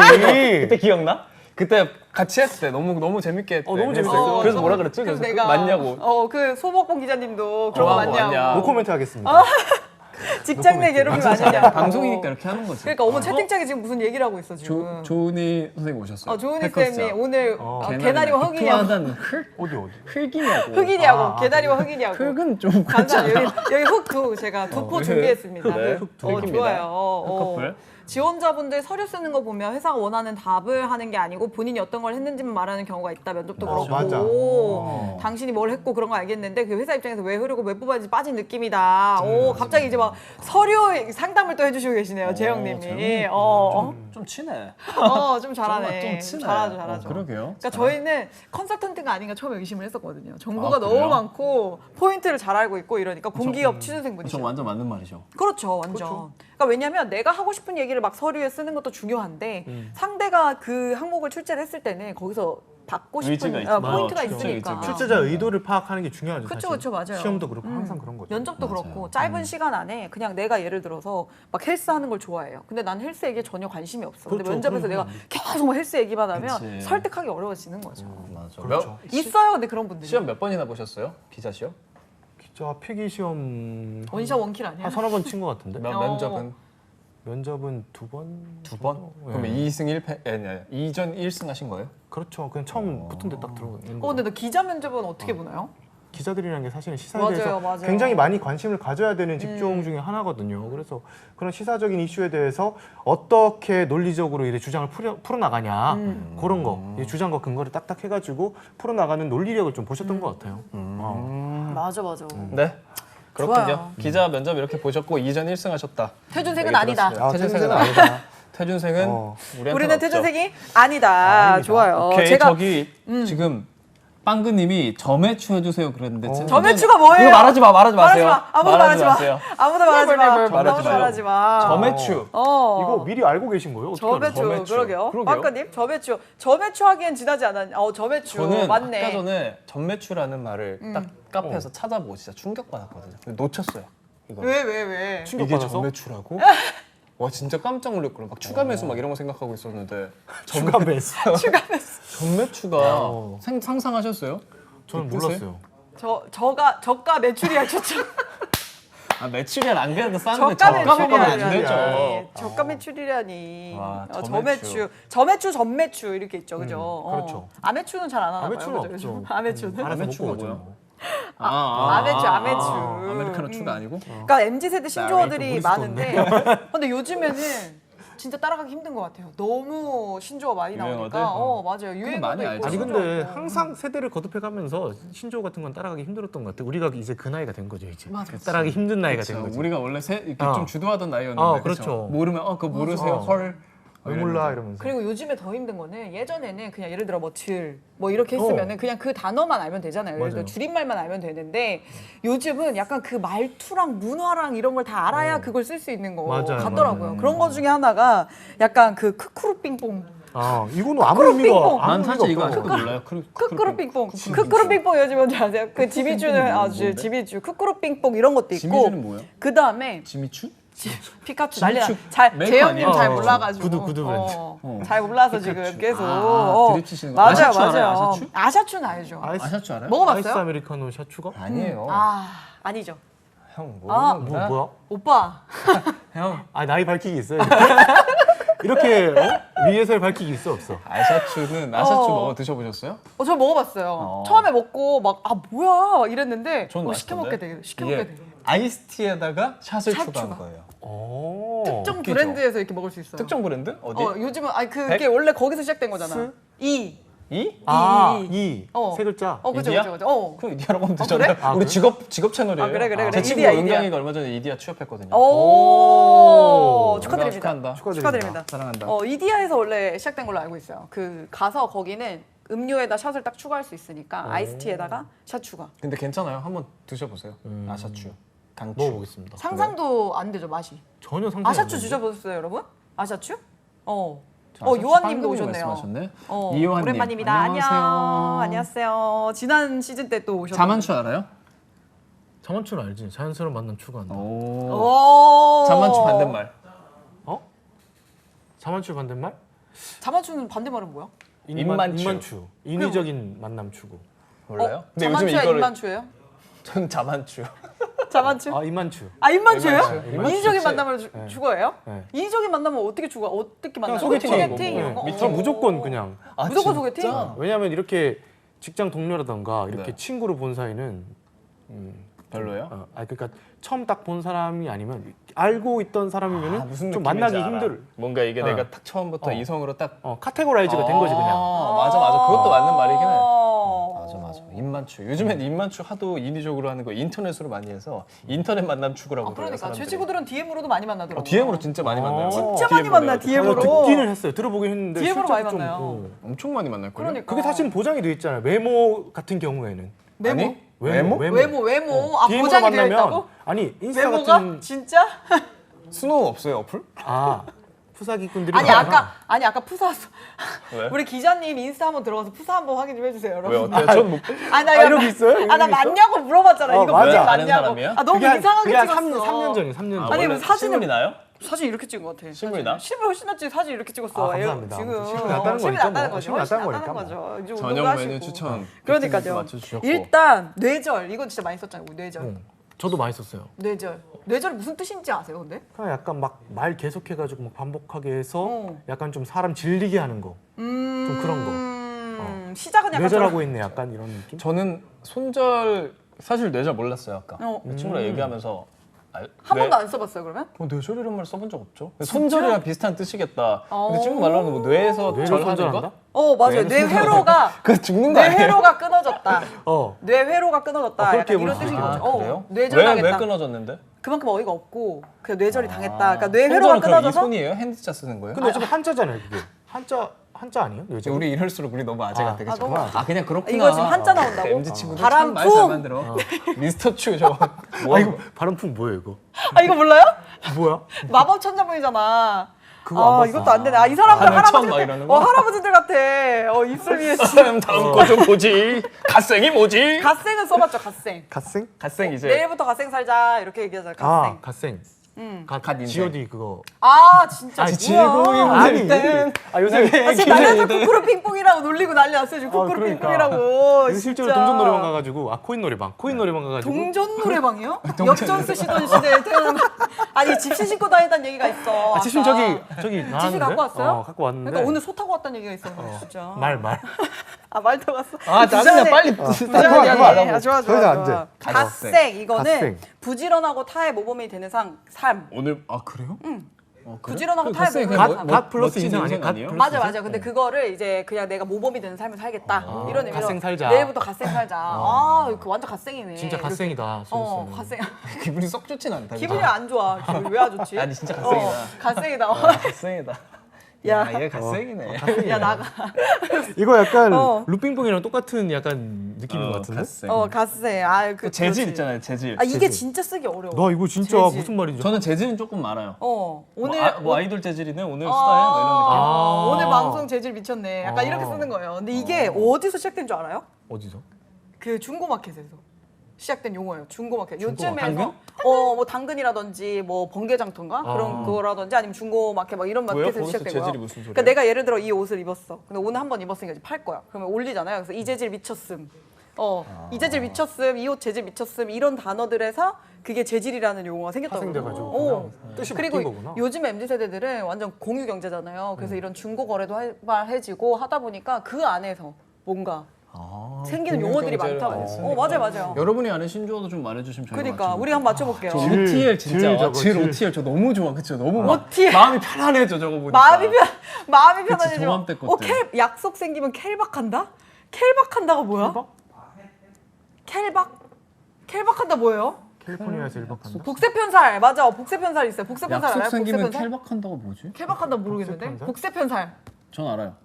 그때 기억나? 그때 같이 했을 때 너무 재밌게 했대. 너무 재밌었어요. 그래서 뭐라 그랬지? 그래서 그래서 내가 맞냐고. 그 소복봉 기자님도 그런 거 좋아하고 맞냐고. 맞냐. 노코멘트 하겠습니다. 직장 내 괴롭힘 아니냐고. 방송이니까 이렇게 하는 거지. 그러니까 어머 채팅창에 지금 무슨 얘기를 하고 있어 지금. 조은희 선생님 오셨어요. 조은희 해커스장. 쌤이 오늘 개나리와 흑이냐고. 흑투하다는 흙? 어디? 흙이냐고. 흑이냐고. 개나리와 흑이냐고. 흙은 좀 감사합니다. 여기 흑두 제가 두포 준비했습니다. 흑두. 좋아요. 흑커플. 지원자분들 서류 쓰는 거 보면 회사가 원하는 답을 하는 게 아니고 본인이 어떤 걸 했는지만 말하는 경우가 있다. 면접도 그렇고. 맞아. 당신이 뭘 했고 그런 거 알겠는데 그 회사 입장에서 왜 흐르고 왜 뽑아야지 빠진 느낌이다. 갑자기 이제 막 서류 상담을 또 해주시고 계시네요. 재영님이. 좀 친해. 좀 잘하네. 좀 친해. 잘하죠. 그러게요. 그러니까 저희는 컨설턴트가 아닌가 처음에 의심을 했었거든요. 정보가 그래요? 너무 많고 포인트를 잘 알고 있고 이러니까 공기업 취준생분이죠. 저 완전 맞는 말이죠. 그렇죠, 완전. 그러니까 왜냐하면 내가 하고 싶은 얘기를 막 서류에 쓰는 것도 중요한데 상대가 그 항목을 출제를 했을 때는 거기서 받고 싶은 의지가 있- 포인트가 출제 있으니까. 의지가. 출제자 의도를 파악하는 게 중요하죠. 그쵸, 사실. 그쵸, 맞아요. 시험도 그렇고 항상 그런 거죠. 면접도 맞아요. 그렇고 짧은 시간 안에 그냥 내가 예를 들어서 막 헬스 하는 걸 좋아해요. 근데 난 헬스 얘기에 전혀 관심이 없어. 근데 그렇죠. 면접에서 내가 계속 막 헬스 얘기만 하면 그치. 설득하기 어려워지는 거죠. 맞아. 그렇죠. 있어요, 근데 그런 분들이. 시험 몇 번이나 보셨어요? 기자 시험? 기자 필기 시험 원샷 원킬 아니야? 한 서너 번 친 것 같은데. 면접은 면접은 두 번. 두 번? 정도? 그러면 예. 2승 1패 아니 2전 1승 하신 거예요? 그렇죠. 그냥 처음 붙은 데 딱 들어오는 거죠. 근데 너 기자 면접은 어떻게 보나요? 기자들이라는 게 사실은 시사에 맞아요, 대해서 맞아요. 굉장히 많이 관심을 가져야 되는 직종 중에 하나거든요. 그래서 그런 시사적인 이슈에 대해서 어떻게 논리적으로 이제 주장을 풀어나가냐 그런 거, 이 주장과 근거를 딱딱 해가지고 풀어나가는 논리력을 좀 보셨던 것 같아요. 맞아. 네. 그렇군요. 좋아요. 기자 면접 이렇게 보셨고 2전 1승 하셨다. 퇴준생은 얘기 아니다. 들었습니다. 퇴준생은 퇴준생은 아니다. 퇴준생은 우리한테는 우리는 없죠. 퇴준생이 아니다. 좋아요. 오케이 제가 저기 지금 빵그님이 점액추 해주세요 그랬는데 진짜 점액추가 뭐예요? 이거 말하지 마세요. 아무도 말하지 마. 마세요. 아무도 말하지 마. 말하지 아무도 마요. 말하지 마. 점액추. 이거 미리 알고 계신 거예요? 어떻게 알아요? 점액추. 그러게요. 그러게요. 빵크님 점액추 하기엔 지나지 않았냐? 점액추. 저는 맞네. 아까 전에 점매추라는 말을 딱 카페에서 찾아보고 진짜 충격받았거든요. 근데 놓쳤어요. 이거. 왜? 이게 충격받아서? 점매추라고? 와 진짜 깜짝 놀랐거든요. 막 추가 매수 막 이런 거 생각하고 있었는데 추가 매수. 점매추가 상상하셨어요? 저는 그 뜻을? 몰랐어요. 저가 매출이야 추천. 아 매출이란 안 그래도 싼데 저가 저가밖에 안 매출이라니. 되죠. 저가 매출이라니. 와, 점매추, 전매추 이렇게 있죠, 그죠? 그렇죠. 아매추는 잘 안 하나 봐요. 아매추는 그죠? 없죠. 아매추는? 알아서 아메추가 먹고 뭐예요? 가죠. 아매추. 아메리카노 추가 아니고? 그러니까 MZ 세대 신조어들이 또 많은데, 근데 요즘에는 진짜 따라가기 힘든 것 같아요. 너무 신조어 많이 유행어들? 나오니까. 맞아요. 유행어도 많이 있고 알죠. 아니 신조어 근데 있고. 항상 세대를 거듭해가면서 신조어 같은 건 따라가기 힘들었던 것 같아. 우리가 이제 그 나이가 된 거죠 이제. 맞아. 따라가기 힘든 나이가 된 그렇죠. 거지. 우리가 원래 이렇게 어. 좀 주도하던 나이였는데 그렇죠. 모르면 그거 모르세요? 맞아. 헐. 왜 몰라 이러면서. 그리고 요즘에 더 힘든 거는 예전에는 그냥 예를 들어 뭐 이렇게 했으면은 그냥 그 단어만 알면 되잖아요. 예를 들어 맞아요. 줄임말만 알면 되는데 요즘은 약간 그 말투랑 문화랑 이런 걸 다 알아야 그걸 쓸 수 있는 거 맞아요, 같더라고요. 맞아요. 그런 거 중에 하나가 약간 그 크크루 빙뽕 이거는 아무 의미가 핑퐁. 아무 난 사실 의미가 이거 없어. 아직도 몰라요. 크크루 핑퐁. 크크루 핑퐁 요즘 뭔지 아세요? 그 지미추는 아주 지미추. 크크루 핑퐁 이런 것도 있고. 지미추는 뭐예요? 그 다음에 지미추? 피카츄 난리나. 메이커 재현님 아니에요? 잘 몰라가지고. 구두 브랜드. 잘 몰라서 지금 피카츄. 계속. 드립치시는 거. 맞아요, 아샤추 맞아요. 알아요, 아샤추? 아샤추는 알죠. 아샤추 알아요? 아이스 먹어봤어요? 아메리카노 샷추가? 아니에요. 아니죠. 형 아. 모르는구나. 뭐야? 오빠. 형 나이 밝히기 있어요. 이렇게 위에서 밝히기 있어 없어? 아샤추 먹어 드셔보셨어요? 저 먹어봤어요. 처음에 먹고 막 뭐야 이랬는데 전 시켜 먹게 되게 이게 아이스티에다가 샷을 샷 추가한 추가. 거예요. 특정 웃기죠? 브랜드에서 이렇게 먹을 수 있어요. 특정 브랜드? 어디? 요즘은 그게 백? 원래 거기서 시작된 거잖아. 스? 이. 이? 이. 세 글자. 그죠, 이디야? 그죠, 그죠. 그럼 이디아라고 하면 그래? 되잖아요. 아, 우리 그래? 직업 채널이에요. 그래. 제 친구 이디야. 은강이가 얼마 전에 이디아 취업했거든요. 오, 축하드립니다. 축하한다. 축하드립니다. 사랑한다. 이디야에서 원래 시작된 걸로 알고 있어요. 그 가서 거기는 음료에다 샷을 딱 추가할 수 있으니까 아이스티에다가 샷 추가. 근데 괜찮아요. 한번 드셔보세요. 아샤추, 강추. 먹어보겠습니다. 상상도 안 되죠 맛이. 전혀 상상. 아샤추 드셔보셨어요, 여러분? 아샤추? 아샤추 요한님도 빵님이 오셨네요. 말씀하셨네. 이요한님 이요한님. 오랜만입니다. 안녕하세요. 지난 시즌 때 또 오셨는데. 자만추 알아요? 자만추는 알지. 자연스러운 만남 추구한다. 오. 자만추 반대말. 자만추 반대말? 자만추는 반대말은 뭐야? 인만추. 인위적인 만남 추구. 몰라요? 근데 요즘 자만추야 이거를 인만추예요? 전 자만추. 자만추? 인만추. 인만추예요? 인만추. 인위적인 인만추. 만남을 죽어예요? 네. 인위적인 만남은 어떻게 죽어? 어떻게 만나요? 소개팅하고. 소개팅 이런 거? 저 무조건 그냥. 무조건 진짜? 소개팅? 왜냐하면 이렇게 직장 동료라던가 이렇게 네. 친구로 본 사이는 별로예요? 그러니까 처음 딱 본 사람이 아니면 알고 있던 사람이면은 무슨 좀 느낌인지 만나기 알아. 힘들. 뭔가 이게 내가 딱 처음부터 어. 이성으로 딱 카테고라이즈가 된 거지 그냥. 맞아. 그것도 맞는 말이긴 해. 어. 맞아. 인만추. 요즘엔 인만추 하도 인위적으로 하는 거 인터넷으로 많이 해서 인터넷 만남 추구라고 그래요. 그러니까 제 사람들이. 친구들은 DM으로도 많이 만나더라고요. DM으로 진짜 많이 만나요. 진짜 DM 많이 만나, 보내가지고. DM 으로. 듣기는 했어요. 들어보긴 했는데 DM으로 실제로 많이 좀, 만나요. 엄청 많이 만날 거예요. 그러니까. 그게 사실 보장이 돼 있잖아요. 외모 같은 경우에는. 메모? 아니? 외모? 외모. DM으로 보장이 되어 있다고? 아니 인스타 외모가? 같은 진짜? 스노우 없어요 어플? 푸사기꾼들이 아니 아까 푸사 왜? 우리 기자님 인스타 한번 들어가서 푸사 한번 확인 좀 해주세요, 여러분. 왜 어때요? 전 못. 나 이런 게 있어요? 나 맞냐고 물어봤잖아. 이거 맞아. 보진 아는 맞냐고. 사람이야? 너무 이상하게 그게 한 찍었어. 3년 전이에요. 3년 전. 아니, 원래 사진을- 실물이 나요? 사진 이렇게 찍은 것 같아. 실물이 나? 실물 훨씬 낫지. 사진 이렇게 찍었어. 감사합니다. 지금 실물이 낫다는 실물이 거니까 낫다는 뭐. 거죠. 실물이 훨씬 낫다는 낫다는 거니까 거죠. 이제 저녁 운동도 메뉴 하시고. 추천. 그러니까요. 맞춰주셨고. 일단 뇌절 이건 진짜 많이 썼잖아요. 우리 뇌절. 저도 많이 썼어요. 뇌절이 무슨 뜻인지 아세요, 근데? 그냥 약간 막 말 계속해가지고 막 반복하게 해서 어. 약간 좀 사람 질리게 하는 거. 좀 그런 거. 시작은 약간 뇌절하고 있네 약간 이런 느낌. 저는 손절 사실 뇌절 몰랐어요 아까. 어. 친구랑 얘기하면서 한 번도 안 써봤어요, 그러면? 뇌절이란 말 써본 적 없죠. 손절이랑 비슷한 뜻이겠다. 근데 친구 어. 말로는 뭐 뇌에서 뇌를 절하는 손절한다? 거? 맞아요. 뇌회로가 그 죽는 거 아니에요? 뇌회로가 끊어졌다. 어. 뇌회로가 끊어졌다. 그렇게 약간 이런 볼 수 뜻인 있구나. 거죠. 그래요? 뇌절당했다. 왜 끊어졌는데? 그만큼 어이가 없고 그냥 뇌절이 당했다. 그러니까 뇌회로가 손절은 그럼 이 끊어져서 손이에요? 핸드자 쓰는 거예요? 근데 어차피 한자잖아요 그게. 한자 아니에요? 이제 뇌절? 우리 이럴수록 우리 너무 아재 같아. 그쵸? 너무 그냥 그렇구나. 이거 지금 한자 나온다고? MZ 친구들 바람풍! 참 말 잘 만들어. 미스터 추 저거. 뭐 이거 발음품 뭐예요 이거? 이거 몰라요? 뭐야? 마법 천자문이잖아. 그거 안 이것도 안 되네. 이 사람들 하늘 처음 할아버지 막 같아. 이러는 거? 할아버지들 같아. 입술 위에 다음 거 좀 보지. 갓생이 뭐지? 갓생은 써봤죠, 갓생. 갓생? 갓생 이제 내일부터 갓생 살자 이렇게 얘기하잖아, 갓생. 갓생. 갓 인생. G.O.D 그거. 진짜 지구인 뭐야. 아니, 땐 요새 지금 날려서 쿠쿠루 핑퐁이라고 놀리고 난리 났어요. 지금 쿠쿠루 그러니까. 핑퐁이라고. 실제로 진짜. 동전 노래방 가가지고 코인 노래방 가가지고 동전 노래방이요? 역전 쓰시던 시대에 태어난 아니 집시 신고 다니던 얘기가 있어. 지금 아까. 저기 집시 나왔는데? 갖고 왔어요? 갖고 왔는데. 그러니까 오늘 소 타고 왔다는 얘기가 있었는데 진짜. 말. 말 타고 왔어. 짜증나 빨리. 부지런해. 좋아. 더 이상 안 돼. 갓생 이거는 갓생. 부지런하고 타의 모범이 되는 삶. 오늘 그래요? 부지런하고 그 타의 갓생 모범이 그 갓 뭐- 플러스 멋진 인생 아니에요? 갓 아니에요? 플러스 맞아. 근데 그거를 이제 그냥 내가 모범이 되는 삶을 살겠다. 이런 의미로 갓생 살자. 내일부터 갓생 살자. 그 완전 갓생이네. 진짜 갓생이다. 갓생. 기분이 썩 좋진 않다. 기분이 안 좋아. 기분이 왜 안 좋지? 아니 진짜 갓생이다. 갓생이다. 갓생이다. 야. 얘 갓생이네. 야 나가. 이거 약간 어. 루핑뽕이랑 똑같은 약간 느낌인 것 같은데? 갓생. 갓생. 그 재질 그렇지. 있잖아요. 재질. 이게 재질. 진짜 쓰기 어려워. 나 이거 진짜 재질. 무슨 말인지. 저는 재질은 조금 알아요. 오늘 뭐 아이돌 재질이네 오늘 스타일 뭐 이런 느낌. 오늘 방송 재질 미쳤네. 약간 이렇게 쓰는 거예요. 근데 이게 어디서 시작된 줄 알아요? 어디서? 그 중고마켓에서 시작된 용어예요. 중고마켓. 중고마켓. 요즘에서 뭐 당근이라든지 뭐 번개장터인가 그런 거라든지 아니면 중고마켓 막 이런 뭐예요? 마켓에서 거기서 시작된 재질이 거예요. 무슨 소리예요? 그러니까 내가 예를 들어 이 옷을 입었어. 근데 오늘 한 번 입었으니까 이제 팔 거야. 그러면 올리잖아요. 그래서 이 재질 미쳤음. 이 재질 미쳤음, 이 옷 재질 미쳤음 이런 단어들에서 그게 재질이라는 용어가 생겼다고. 파생돼가지고 어. 그냥 뜻이 그리고 바뀐 거구나. 요즘 MZ 세대들은 완전 공유 경제잖아요. 그래서 이런 중고 거래도 활발해지고 하다 보니까 그 안에서 뭔가 생기는 용어들이 많다고. 맞아요, 맞아요. 여러분이 아는 신조어도 좀 말해주시면 저희가 그러니까 우리 한번 맞춰볼게요. 저 OTL 진짜 질 OTL 저 너무 좋아 그쵸 너무 막 OTL. 마음이 편안해져 저거 보니까 마음이 그치, 편안해지면. 저맘때 것들. 약속 생기면 켈박한다? 켈박한다가 뭐야? 켈박한다 뭐예요? 캘리포니아에서 일박한다. 복세편살 맞아. 복세편살 있어요. 복세편살 약속 알아요? 생기면 복세편살? 켈박한다고 뭐지? 켈박한다 모르겠는데. 복세편살? 복세편살. 전 알아요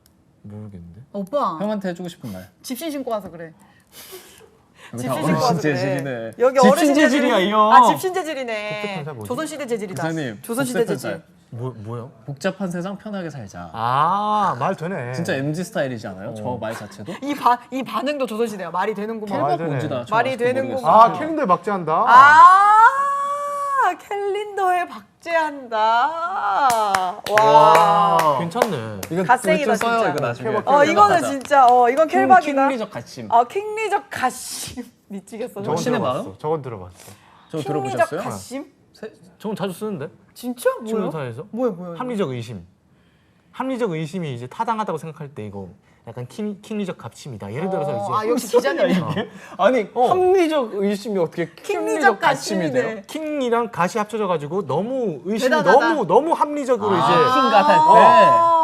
모르겠는데. 오빠 형한테 해주고 싶은 말 집신 신고 와서 그래. 여기 집신 다 신고 와서 어르신 그래. 재질이네 여기 집신 어르신 재질이야 이 형. 아 집신 재질이네. 복세편살 뭐지? 조선시대 재질이다. 기사님 조선시대 재질. 복세편살. 뭐요? 복잡한 세상 편하게 살자 말 되네. 진짜 MZ 스타일이지 않아요? 저 말 자체도? 이 반응도 조선시대야. 말이 되는구만. 말 켈박 되네. 뭔지 나 말이 아직도 되는구만. 모르겠어. 캘린더에 박제한다. 캘린더에 박제한다. 와. 괜찮네. 이거 갓생이다, 좀 써요 진짜. 이거 나중에 이거는 가자. 진짜 이건 켈박이다. 킹리적 가심 킹리적 가심. 미치겠어. 저건 신의 들어봤어. 마음? 저건 들어봤어. 저거 킹리적 들어보셨어요? 가심? 저건 자주 쓰는데. 진짜? 뭐야? 신문사에서. 뭐야? 합리적 의심. 합리적 의심이 이제 타당하다고 생각할 때 이거 약간 킹리적 갑심이다. 예를 들어서 이제 역시 기자님. 아니 합리적 의심이 어떻게 킹리적 가심이네. 킹이랑 가시 합쳐져가지고 너무 의심이 대단하다. 너무 합리적으로 이제 킹갓 할 때.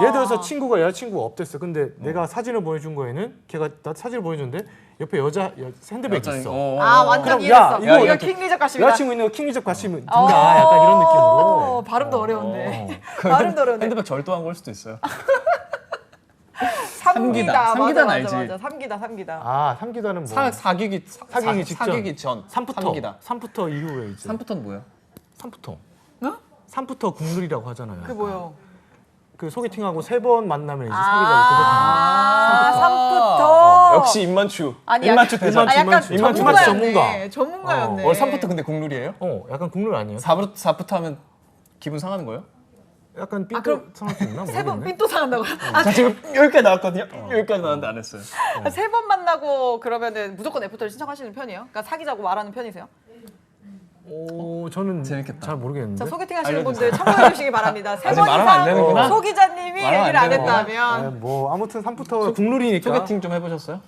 예를 들어서 친구가 여자친구가 없댔어. 근데 내가 사진을 보여준 거에는 걔가 나 사진을 보여줬는데 옆에 여자 핸드백이 있어. 완전 그럼 이해했어. 야, 이거 킹리적 가심이다. 여자친구 있는 거 킹리적 가심 든가 약간 이런 느낌으로. 발음도 어려운데. 발음도 어려운데. 핸드백 절도한 걸 수도 있어요. 삼기다. 삼기단 맞아, 알지? 맞아. 삼기다. 삼기다는 뭐 사귀기 직전. 사귀기 전 3부터 이후에 이제 3부터는 뭐예요? 3부터. 어? 3부터 국룰이라고 하잖아요. 그게 뭐예요? 그 소개팅하고 3번 만나면 이제 삼부터. 역시 입만추. 아니, 입만추 대전. 입만추, 약간 입만추 전문가였네. 전문가였네. 3부터 근데 국룰이에요? 약간 국룰 아니에요? 4부터 하면 기분 상하는 거예요? 약간 삐뚤 그럼 상할 수 있나? 세 번 모르겠네. 삔또 상한다고요? 자 지금 여기까지 나왔거든요. 여기까지 나왔는데 안 했어요. 세 번 만나고 그러면은 무조건 애프터를 신청하시는 편이에요? 그러니까 사귀자고 말하는 편이세요? 저는 재밌겠다. 잘 모르겠는데. 자 소개팅 하시는 알려주세요. 분들 참고해 주시기 바랍니다. 세 아직 번 말하면 안 이상 되는구나. 소 기자님이 말하면 얘기를 안 안 되는구나. 했다면 뭐 아무튼 3부터 국룰이니까. 소개팅 좀 해보셨어요?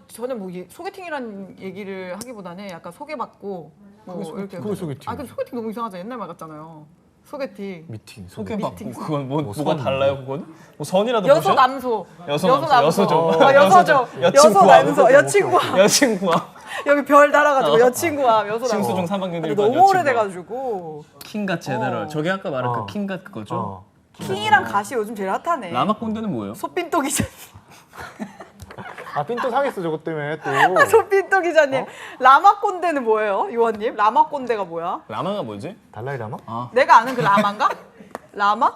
저는 뭐 소개팅이란 얘기를 하기보다는 약간 소개받고 뭐 이렇게 그게 소개팅. 근데 소개팅 너무 이상하죠. 옛날 말 같잖아요. 소개팅. 미팅. 소개받고 그건 뭐가 선. 달라요 그건? 뭐 선이라도 여소 보셔? 남소. 여소죠. 여소죠. 여친구와. 여소 남소. 여친구와. 여친구와 여기 별 달아가지고 여친구와 여소 남소. 심수중 3학년들이 너무 오래돼가지고. 킹갓 제대로. 저게 아까 말한 그 킹갓 그거죠? 킹이랑 가시 요즘 제일 핫하네. 라마 꼰대는 뭐예요? 소빈또 기자님. 삔또 상했어 저것 때문에 또. 소빈또 기자님. 라마꼰대는 뭐예요, 요원님? 라마꼰대가 뭐야? 라마가 뭐지? 달라이 라마? 내가 아는 그 라마인가? 라마?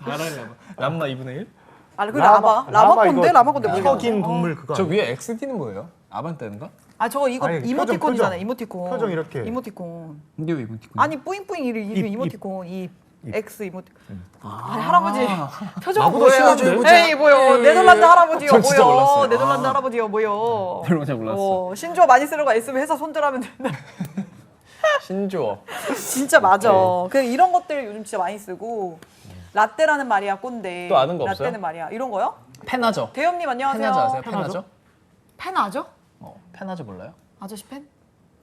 다라이 라마 2분의 1? 아니 그 라마꼰대? 라마꼰대 뭐야? 턱인 동물 그거. 저 위에 XD는 뭐예요? 아반떼인가? 저거 이거 아니, 이모티콘이잖아. 표정. 이모티콘. 표정 이렇게. 이모티콘. 이게 왜 이모티콘? 아니 뿌잉뿌잉 이름 입. 이모티콘. 이 X 이모티콘. 아니 할아버지 표정 나보다 뭐예요? 심하지. 에이 뭐요? 네덜란드 할아버지요 전 진짜 뭐요? 몰랐어요. 네덜란드 할아버지요 뭐요? 별로 잘 몰랐어. 신조어 많이 쓰는 거 있으면 해서 손절하면 된다. 신조어. 진짜 맞아. 그 이런 것들 요즘 진짜 많이 쓰고 라떼라는 말이야 꼰대. 또 아는 거 없어요? 라떼는 말이야. 이런 거요? 페나저. 대엽님 안녕하세요. 페나저 아세요? 페나저? 펜아죠? 페나저 몰라요? 아저씨 펜?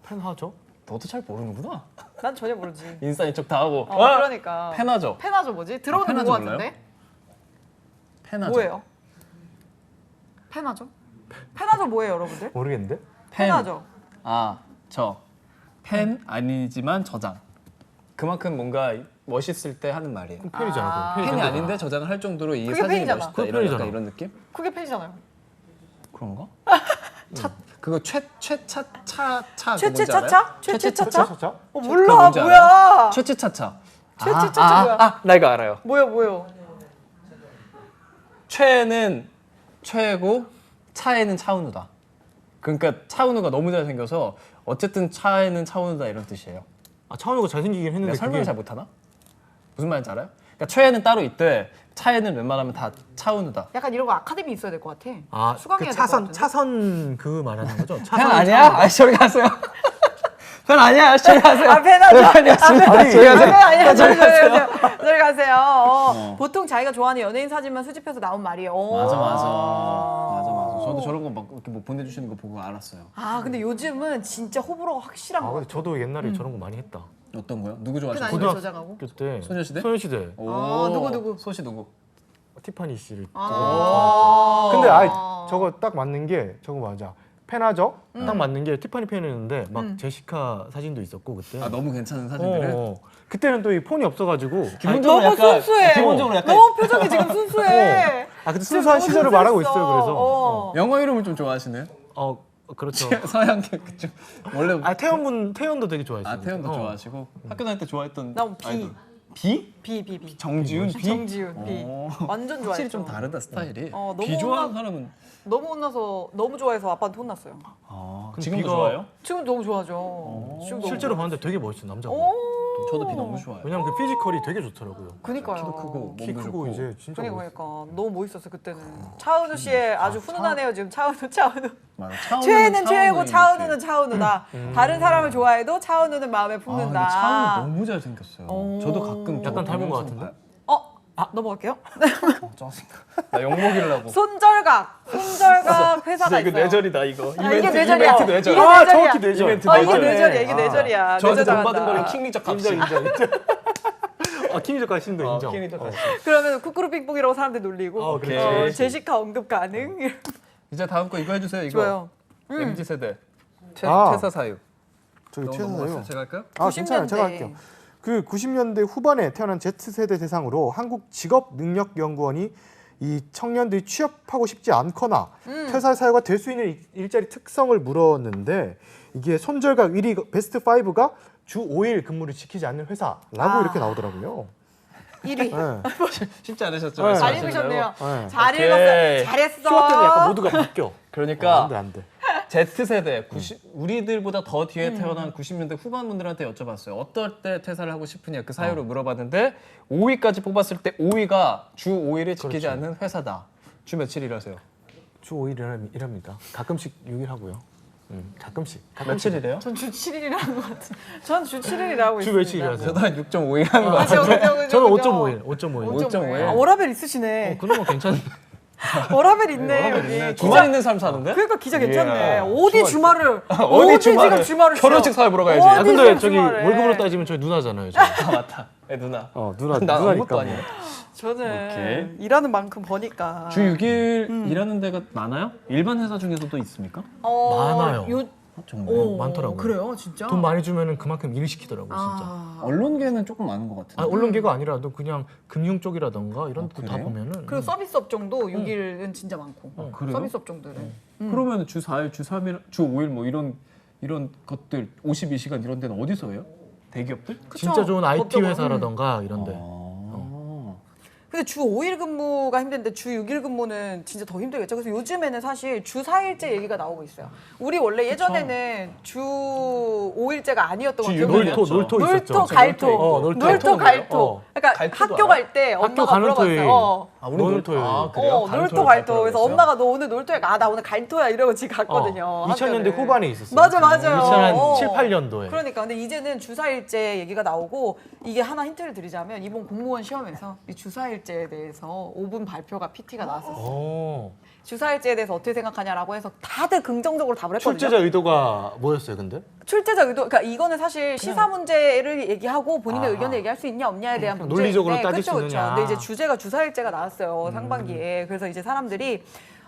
펜하죠? 너도 잘 모르는구나. 난 전혀 모르지. 인싸 이쪽 다 하고. 그러니까. 페나저. 펜아죠 뭐지? 들어오는 페나저 거 몰라요? 같은데? 페나저. 뭐예요? 펜아죠? 펜아죠 뭐예요, 여러분들? 모르겠는데. 펜아죠. 펜 아니지만 저장. 그만큼 뭔가 멋있을 때 하는 말이에요. 펜이잖아. 펜이 아닌데 저장을 할 정도로 이 그게 사진이 펜이잖아. 멋있다. 그게 이런 펜이잖아. 약간 이런 느낌? 그게 펜이잖아요. 그런가? 그거 최차차 최채차차? 최채차차? 차차? 몰라, 뭐야? 최채차차. 최채차차 뭐야? 나 이거 알아요. 뭐요? 최애는 최애고 차애는 차은우다. 그러니까 차은우가 너무 잘생겨서 어쨌든 차애는 차은우다 이런 뜻이에요. 아, 차은우가 잘생기긴 했는데 내가 설명을 잘 못하나? 무슨 말인지 알아요? 그러니까 최애는 따로 있대. 차애는 웬만하면 다 차은우다. 약간 이런 거 아카데미 있어야 될 것 같아. 아, 수강해야 그 될것 같은데. 차선 그 말하는 거죠? 팬 차선 아니야? 아저씨 저리 가세요. 팬 아니야? 저리 가세요. 아, 팬하죠. 팬이었습니다. 저리 가세요. 아니야, 저리 가세요. 저리 가세요. 보통 자기가 좋아하는 연예인 사진만 수집해서 나온 말이에요. 맞아. 저도 저런 거 막 이렇게 뭐 보내주시는 거 보고 알았어요. 아, 근데 요즘은 진짜 호불호가 확실한 아, 거 근데 같아요. 저도 옛날에 저런 거 많이 했다. 어떤 거요? 누구 좋아하시는 아니면 거요? 저장하고? 그때 소녀시대? 소녀시대. 누구? 소시 누구? 티파니 씨를. 아. 근데 저거 딱 맞는 게 저거 맞아. 팬하죠? 딱 맞는 게 티파니 팬이었는데 막 제시카 사진도 있었고 그때. 아 너무 괜찮은 사진들을. 그때는 또 이 폰이 없어가지고. 기본적으로 너무 약간 순수해. 기본적으로 약간 너무 표정이 지금 순수해. 아 그때 순수한 너무 시절을 말하고 있어요. 순수했어. 그래서. 영어 이름을 좀 좋아하시네요. 그렇죠. 서양 그쪽 원래 태연도 되게 좋아했어요. 태연도 좋아하시고 학교 다닐 때 좋아했던 난 비. 아이돌. 비? 비. 정지훈 비? 정지훈 비. 완전 좋아했어. 확실히 좀 다르다 스타일이. 너무 비 좋아하는 사람은 너무 혼나서 너무 좋아해서 아빠한테 혼났어요. 지금도 비가- 좋아해요? 지금 너무 좋아하죠. 지금 너무 실제로 봤는데 되게 멋있어 남자가. 저도 비 너무 좋아해요. 왜냐면 그 피지컬이 되게 좋더라고요. 그니까요. 키도 크고 키 몸도 크고 좋고. 이제 진짜 멋있어. 그러니까 너무 멋있었어 그때는. 차은우 씨의 아주 훈훈하네요 지금 차은우. 맞아. 차은우는 최애는 최애고 이렇게. 차은우는 차은우다. 다른 사람을 좋아해도 차은우는 마음에 근데 품는다. 차은우 너무 잘생겼어요. 저도 가끔 약간 닮은 것 같은데? 넘어갈게요. 짜증나. 나 욕먹이려고. 손절각 회사가 있어요. 뇌절이다 이거. 이게 뇌절이야. 이벤트 뇌절. 이게 아, 뇌절이야. 정확히 뇌절. 이벤트 이게 뇌절. 뇌절이야. 이게 뇌절이야. 저한테 돈 뇌절 받은 거는 당한다. 킹리적 값이. 인정. 킹리적 가신도 인정. 킹리적 값이. 그러면 쿠쿠루 빙봉이라고 사람들 놀리고 그렇지. 제시카 언급 가능. 이제 다음 거 이거 해주세요. 이거. 좋아요. MZ 세대. 아. 퇴사 사유. 저기 넘어갔어요? 최선사요. 제가 할까요? 괜찮아요. 제가 할게요. 그 90년대 후반에 태어난 Z세대 대상으로 한국 직업능력연구원이 이 청년들이 취업하고 싶지 않거나 퇴사 사유가 될 수 있는 일자리 특성을 물었는데 이게 손절각 1위 베스트 5가 주 5일 근무를 지키지 않는 회사라고 이렇게 나오더라고요. 1위. 네. 쉽지 않으셨죠? 네. 잘 말씀하시는 읽으셨네요. 네. 잘 오케이. 읽었어요. 잘했어. 휴가 때는 약간 모두가 바뀌어. 그러니까 안 돼. Z세대, 우리들보다 더 뒤에 태어난 90년대 후반 분들한테 여쭤봤어요. 어떨 때 퇴사를 하고 싶으냐 그 사유를 물어봤는데 5위까지 뽑았을 때 5위가 주 5일을 지키지 않는 회사다. 주 며칠 일하세요? 주 5일 일합니다. 가끔씩 6일 하고요. 가끔씩. 며칠이래요? 전 주 7일이라는 것 같은. 전 주 7일이라고 있습니다. 주 며칠 일하세요? 저도 한 6.5일 하는 거 그죠, 같아요. 그죠, 그죠, 저는 그죠. 5.5일. 5.5일. 아, 워라벨 있으시네. 그런 거 괜찮은데. 워라벨 있네 여기. 주말 있는 삶 사는데? 그러니까 기자 괜찮네. 예. 어디 주말을 어디 주말을 지금 주말을 결혼식 사회 보러 가야지. 어디 아 근데 지금 저기 주말에. 월급으로 따지면 저희 누나잖아요. 아 맞다. 누나. 누나 나 아무것도 누나니까. 아니야. 저는 오케이. 일하는 만큼 버니까. 주 6일 일하는 데가 많아요? 일반 회사 중에서도 있습니까? 많아요. 정말. 많더라고요. 그래요, 진짜. 돈 많이 주면은 그만큼 일 시키더라고요, 진짜. 언론계는 조금 많은 것 같은데. 언론계가 아니라도 그냥 금융 쪽이라던가 이런 데 다 그래요? 보면은 그리고 서비스 업종도 6일은 진짜 많고. 그래요? 서비스 업종들은. 그러면 주 4일, 주 3일, 주 5일 뭐 이런 것들 52시간 이런 데는 어디서 해요? 대기업들? 진짜 좋은 IT 법적으로. 회사라던가 이런 데. 근데 주 5일 근무가 힘든데 주 6일 근무는 진짜 더 힘들겠죠. 그래서 요즘에는 사실 주 4일제 얘기가 나오고 있어요. 우리 원래 예전에는 주 5일제가 아니었던 것 주 같아요. 6일이었죠. 놀토 있었죠. 놀토, 갈토. 놀토. 놀토, 갈토. 어. 그러니까 갈토도 학교 갈 때 학교 엄마가 가는 토요일. 물어봤어요. 우리 놀토예요. 아, 그래요? 놀토, 갈토를 갈토. 그래서 그랬어요? 엄마가 너 오늘 놀토야? 나 오늘 갈토야. 이러고 집 갔거든요. 2000년대 학교를. 후반에 있었어요. 맞아, 맞아요. 2007, 8년도에. 그러니까 근데 이제는 주사일제 얘기가 나오고 이게 하나 힌트를 드리자면 이번 공무원 시험에서 이 주사일제에 대해서 5분 발표가 PT가 나왔었어요. 주사일제에 대해서 어떻게 생각하냐라고 해서 다들 긍정적으로 답을 했거든요. 출제자 의도가 뭐였어요, 근데? 출제자 의도, 그러니까 이거는 사실 시사 문제를 얘기하고 본인의 아하. 의견을 얘기할 수 있냐 없냐에 대한 그냥 문제인데 논리적으로 따질 수 그쵸, 있느냐. 근데 이제 주제가 주사일제가 나왔어요 상반기에. 그래서 이제 사람들이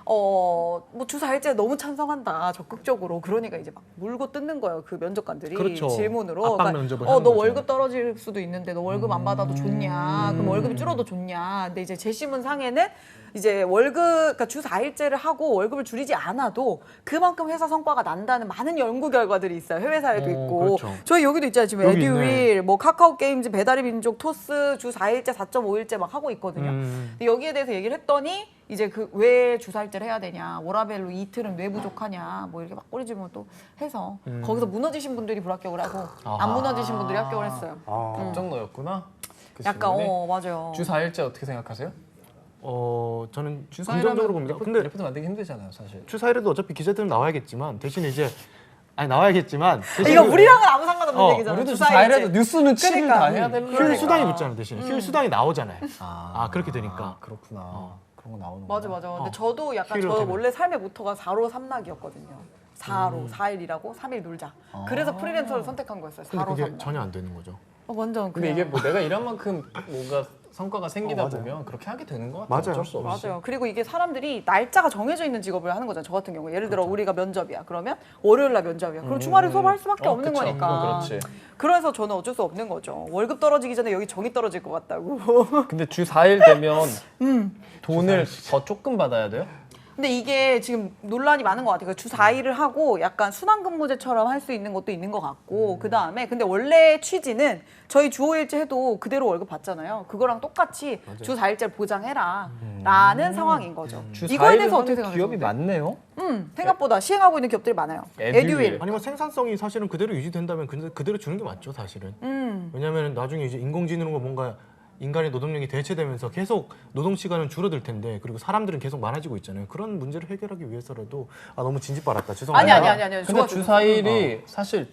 뭐 주사일제 너무 찬성한다 적극적으로. 그러니까 이제 막 물고 뜯는 거예요 그 면접관들이. 그렇죠. 질문으로. 압박 면접을 너 하는 거죠. 월급 떨어질 수도 있는데 너 월급 안 받아도 좋냐? 그럼 월급이 줄어도 좋냐? 근데 이제 재심문 상에는 이제 그러니까 주 4일제를 하고 월급을 줄이지 않아도 그만큼 회사 성과가 난다는 많은 연구 결과들이 있어요. 해외 사례도 있고. 그렇죠. 저희 여기도 있잖아요. 지금 여기 에듀윌, 뭐 카카오 게임즈, 배달의 민족, 토스 주 4일제, 4.5일제 막 하고 있거든요. 근데 여기에 대해서 얘기를 했더니 이제 그 왜 주사일제를 해야 되냐, 워라밸로 이틀은 왜 부족하냐, 뭐 이렇게 막 꼬리집으면 또 해서 거기서 무너지신 분들이 불합격을 하고 안 무너지신 분들이 합격을 했어요. 답정너였구나. 그 약간 질문이. 맞아요. 주 4일제 어떻게 생각하세요? 저는 주 긍정적으로 봅니다. 근데 리포트 만들기 힘들잖아요, 사실. 주사일에도 어차피 기자들은 나와야겠지만 대신 이제 나와야겠지만 대신 이거 우리랑은 아무 상관없는 얘기잖아. 우리도 주 주사일제. 4일에도 뉴스는 7일 그러니까. 다 해야 되는 휴일 거니까. 수당이 붙잖아요. 대신 휴일 수당이 나오잖아요. 그렇게 되니까. 그렇구나. 그런 거 나오는 맞아. 근데 저도 약간 휴일로 저 되면. 원래 삶의 모토가 4로 3낙이었거든요. 4로 4일이라고 3일 놀자. 그래서 프리랜서를 선택한 거였어요. 근데 4로 그게 3낙. 전혀 안 되는 거죠. 완전 근데 그냥. 이게 뭐 내가 일한 만큼 뭔가 성과가 생기다 맞아요. 보면 그렇게 하게 되는 것 같아요. 맞아요. 어쩔 수 없이. 맞아요. 그리고 이게 사람들이 날짜가 정해져 있는 직업을 하는 거잖아요. 저 같은 경우에 예를 들어 우리가 면접이야. 그러면 월요일 날 면접이야. 그럼 주말에 수업할 수밖에 없는 그쵸. 거니까. 그렇지. 그래서 저는 어쩔 수 없는 거죠. 월급 떨어지기 전에 여기 정이 떨어질 것 같다고. 근데 주 4일 되면 돈을 더 조금 받아야 돼요? 근데 이게 지금 논란이 많은 것 같아요. 주 4일을 하고 약간 순환근무제처럼 할 수 있는 것도 있는 것 같고 그다음에 근데 원래 취지는 저희 주 5일제 해도 그대로 월급 받잖아요. 그거랑 똑같이 주 4일제를 보장해라 라는 상황인 거죠. 주 이거에 4일을 대해서 어떻게 하는 생각하세요? 기업이 많네요. 생각보다 시행하고 있는 기업들이 많아요. 에듀윌. 아니면 생산성이 사실은 그대로 유지된다면 그대로 주는 게 맞죠, 사실은. 왜냐하면 나중에 이제 인공지능으로 뭔가 인간의 노동력이 대체되면서 계속 노동 시간은 줄어들 텐데 그리고 사람들은 계속 많아지고 있잖아요. 그런 문제를 해결하기 위해서라도 너무 진지빨았다. 죄송합니다. 아니. 근데 좋아, 주 좋아. 4일이 사실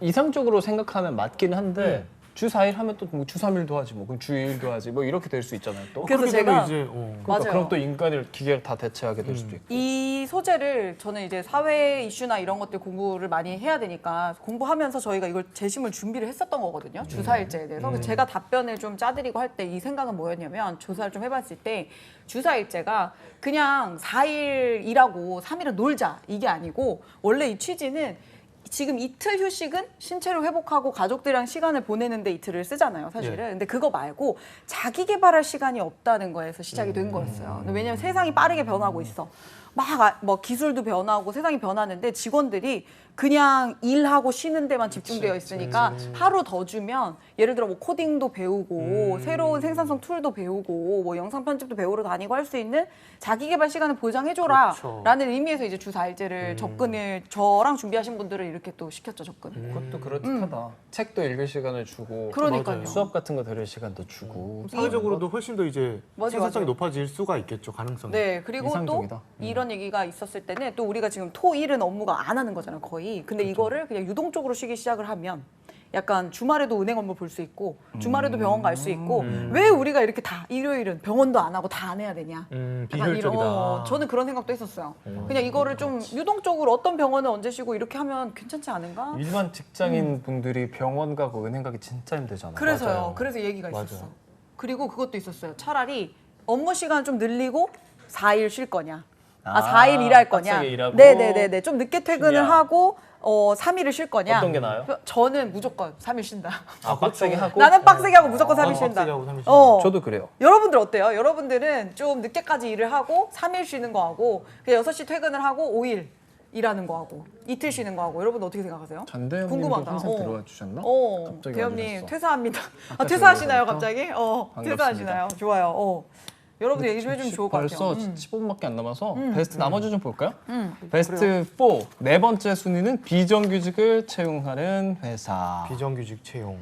이상적으로 생각하면 맞긴 한데 주 4일 하면 또 뭐 주 3일도 하지 뭐 그럼 주 2일도 하지 뭐 이렇게 될 수 있잖아요. 또. 그래서 그렇게 되면 제가 이제 그러니까 맞아요. 그럼 또 인간을 기계를 다 대체하게 될 수도 있고. 이 소재를 저는 이제 사회 이슈나 이런 것들 공부를 많이 해야 되니까 공부하면서 저희가 이걸 재심을 준비를 했었던 거거든요. 주사일제에 대해서. 그래서 제가 답변을 좀 짜드리고 할 때 이 생각은 뭐였냐면 조사를 좀 해봤을 때 주사일제가 그냥 4일 일하고 3일은 놀자 이게 아니고 원래 이 취지는 지금 이틀 휴식은 신체를 회복하고 가족들이랑 시간을 보내는 데 이틀을 쓰잖아요, 사실은. 예. 근데 그거 말고 자기 개발할 시간이 없다는 거에서 시작이 된 거였어요. 왜냐면 세상이 빠르게 변하고 있어. 막 뭐 기술도 변하고 세상이 변하는데 직원들이 그냥 일하고 쉬는 데만 집중되어 있으니까 하루 더 주면 예를 들어 뭐 코딩도 배우고 새로운 생산성 툴도 배우고 뭐 영상 편집도 배우러 다니고 할 수 있는 자기 개발 시간을 보장해줘라 그렇죠. 라는 의미에서 이제 주 4일제를 접근을 저랑 준비하신 분들을 이렇게 또 시켰죠, 접근. 그것도 그렇듯하다. 책도 읽을 시간을 주고 그러니까요. 수업 같은 거 들을 시간도 주고 사회적으로도 훨씬 더 이제 맞아, 생산성이 맞아. 높아질 수가 있겠죠, 가능성이. 네, 그리고 이상적이다. 또 이런 얘기가 있었을 때는 또 우리가 지금 토, 일은 업무가 안 하는 거잖아요, 거의. 근데 이거를 그냥 유동적으로 쉬기 시작을 하면 약간 주말에도 은행 업무 볼 수 있고 주말에도 병원 갈 수 있고 왜 우리가 이렇게 다 일요일은 병원도 안 하고 다 안 해야 되냐? 약간 비효율적이다. 저는 그런 생각도 했었어요. 그냥 이거를 좀 유동적으로 어떤 병원은 언제 쉬고 이렇게 하면 괜찮지 않은가? 일반 직장인 분들이 병원 가고 은행 가기 진짜 힘들잖아요. 그래서요. 맞아요. 그래서 얘기가 맞아요. 있었어. 그리고 그것도 있었어요. 차라리 업무 시간 좀 늘리고 4일 쉴 거냐? 아, 4일 일할 거냐? 빡세게 일하고 네네네네. 좀 늦게 퇴근을 쉬냐. 하고 3일을 쉴 거냐? 어떤 게 나아요? 저는 무조건 3일 쉰다. 아, 빡세게 하고 나는 빡세게 하고 무조건 3일 나는 쉰다. 빡세게 하고 3일 쉰다. 저도 그래요. 여러분들 어때요? 여러분들은 좀 늦게까지 일을 하고 3일 쉬는 거 하고 그냥 6시 퇴근을 하고 5일 일하는 거 하고 이틀 쉬는 거 하고 여러분 어떻게 생각하세요? 전대현님도 궁금하다. 항상 들어와 주셨나? 갑자기 대현님 와주셨어. 퇴사합니다. 아까 퇴사하시나요 들어오셨죠? 갑자기? 반갑습니다. 퇴사하시나요? 좋아요. 여러분들 얘기 좀 해주면 좋을 것 같아요. 벌써 15분밖에 안 남아서 베스트 나머지 좀 볼까요? 베스트 4 네 번째 순위는 비정규직을 채용하는 회사. 비정규직 채용.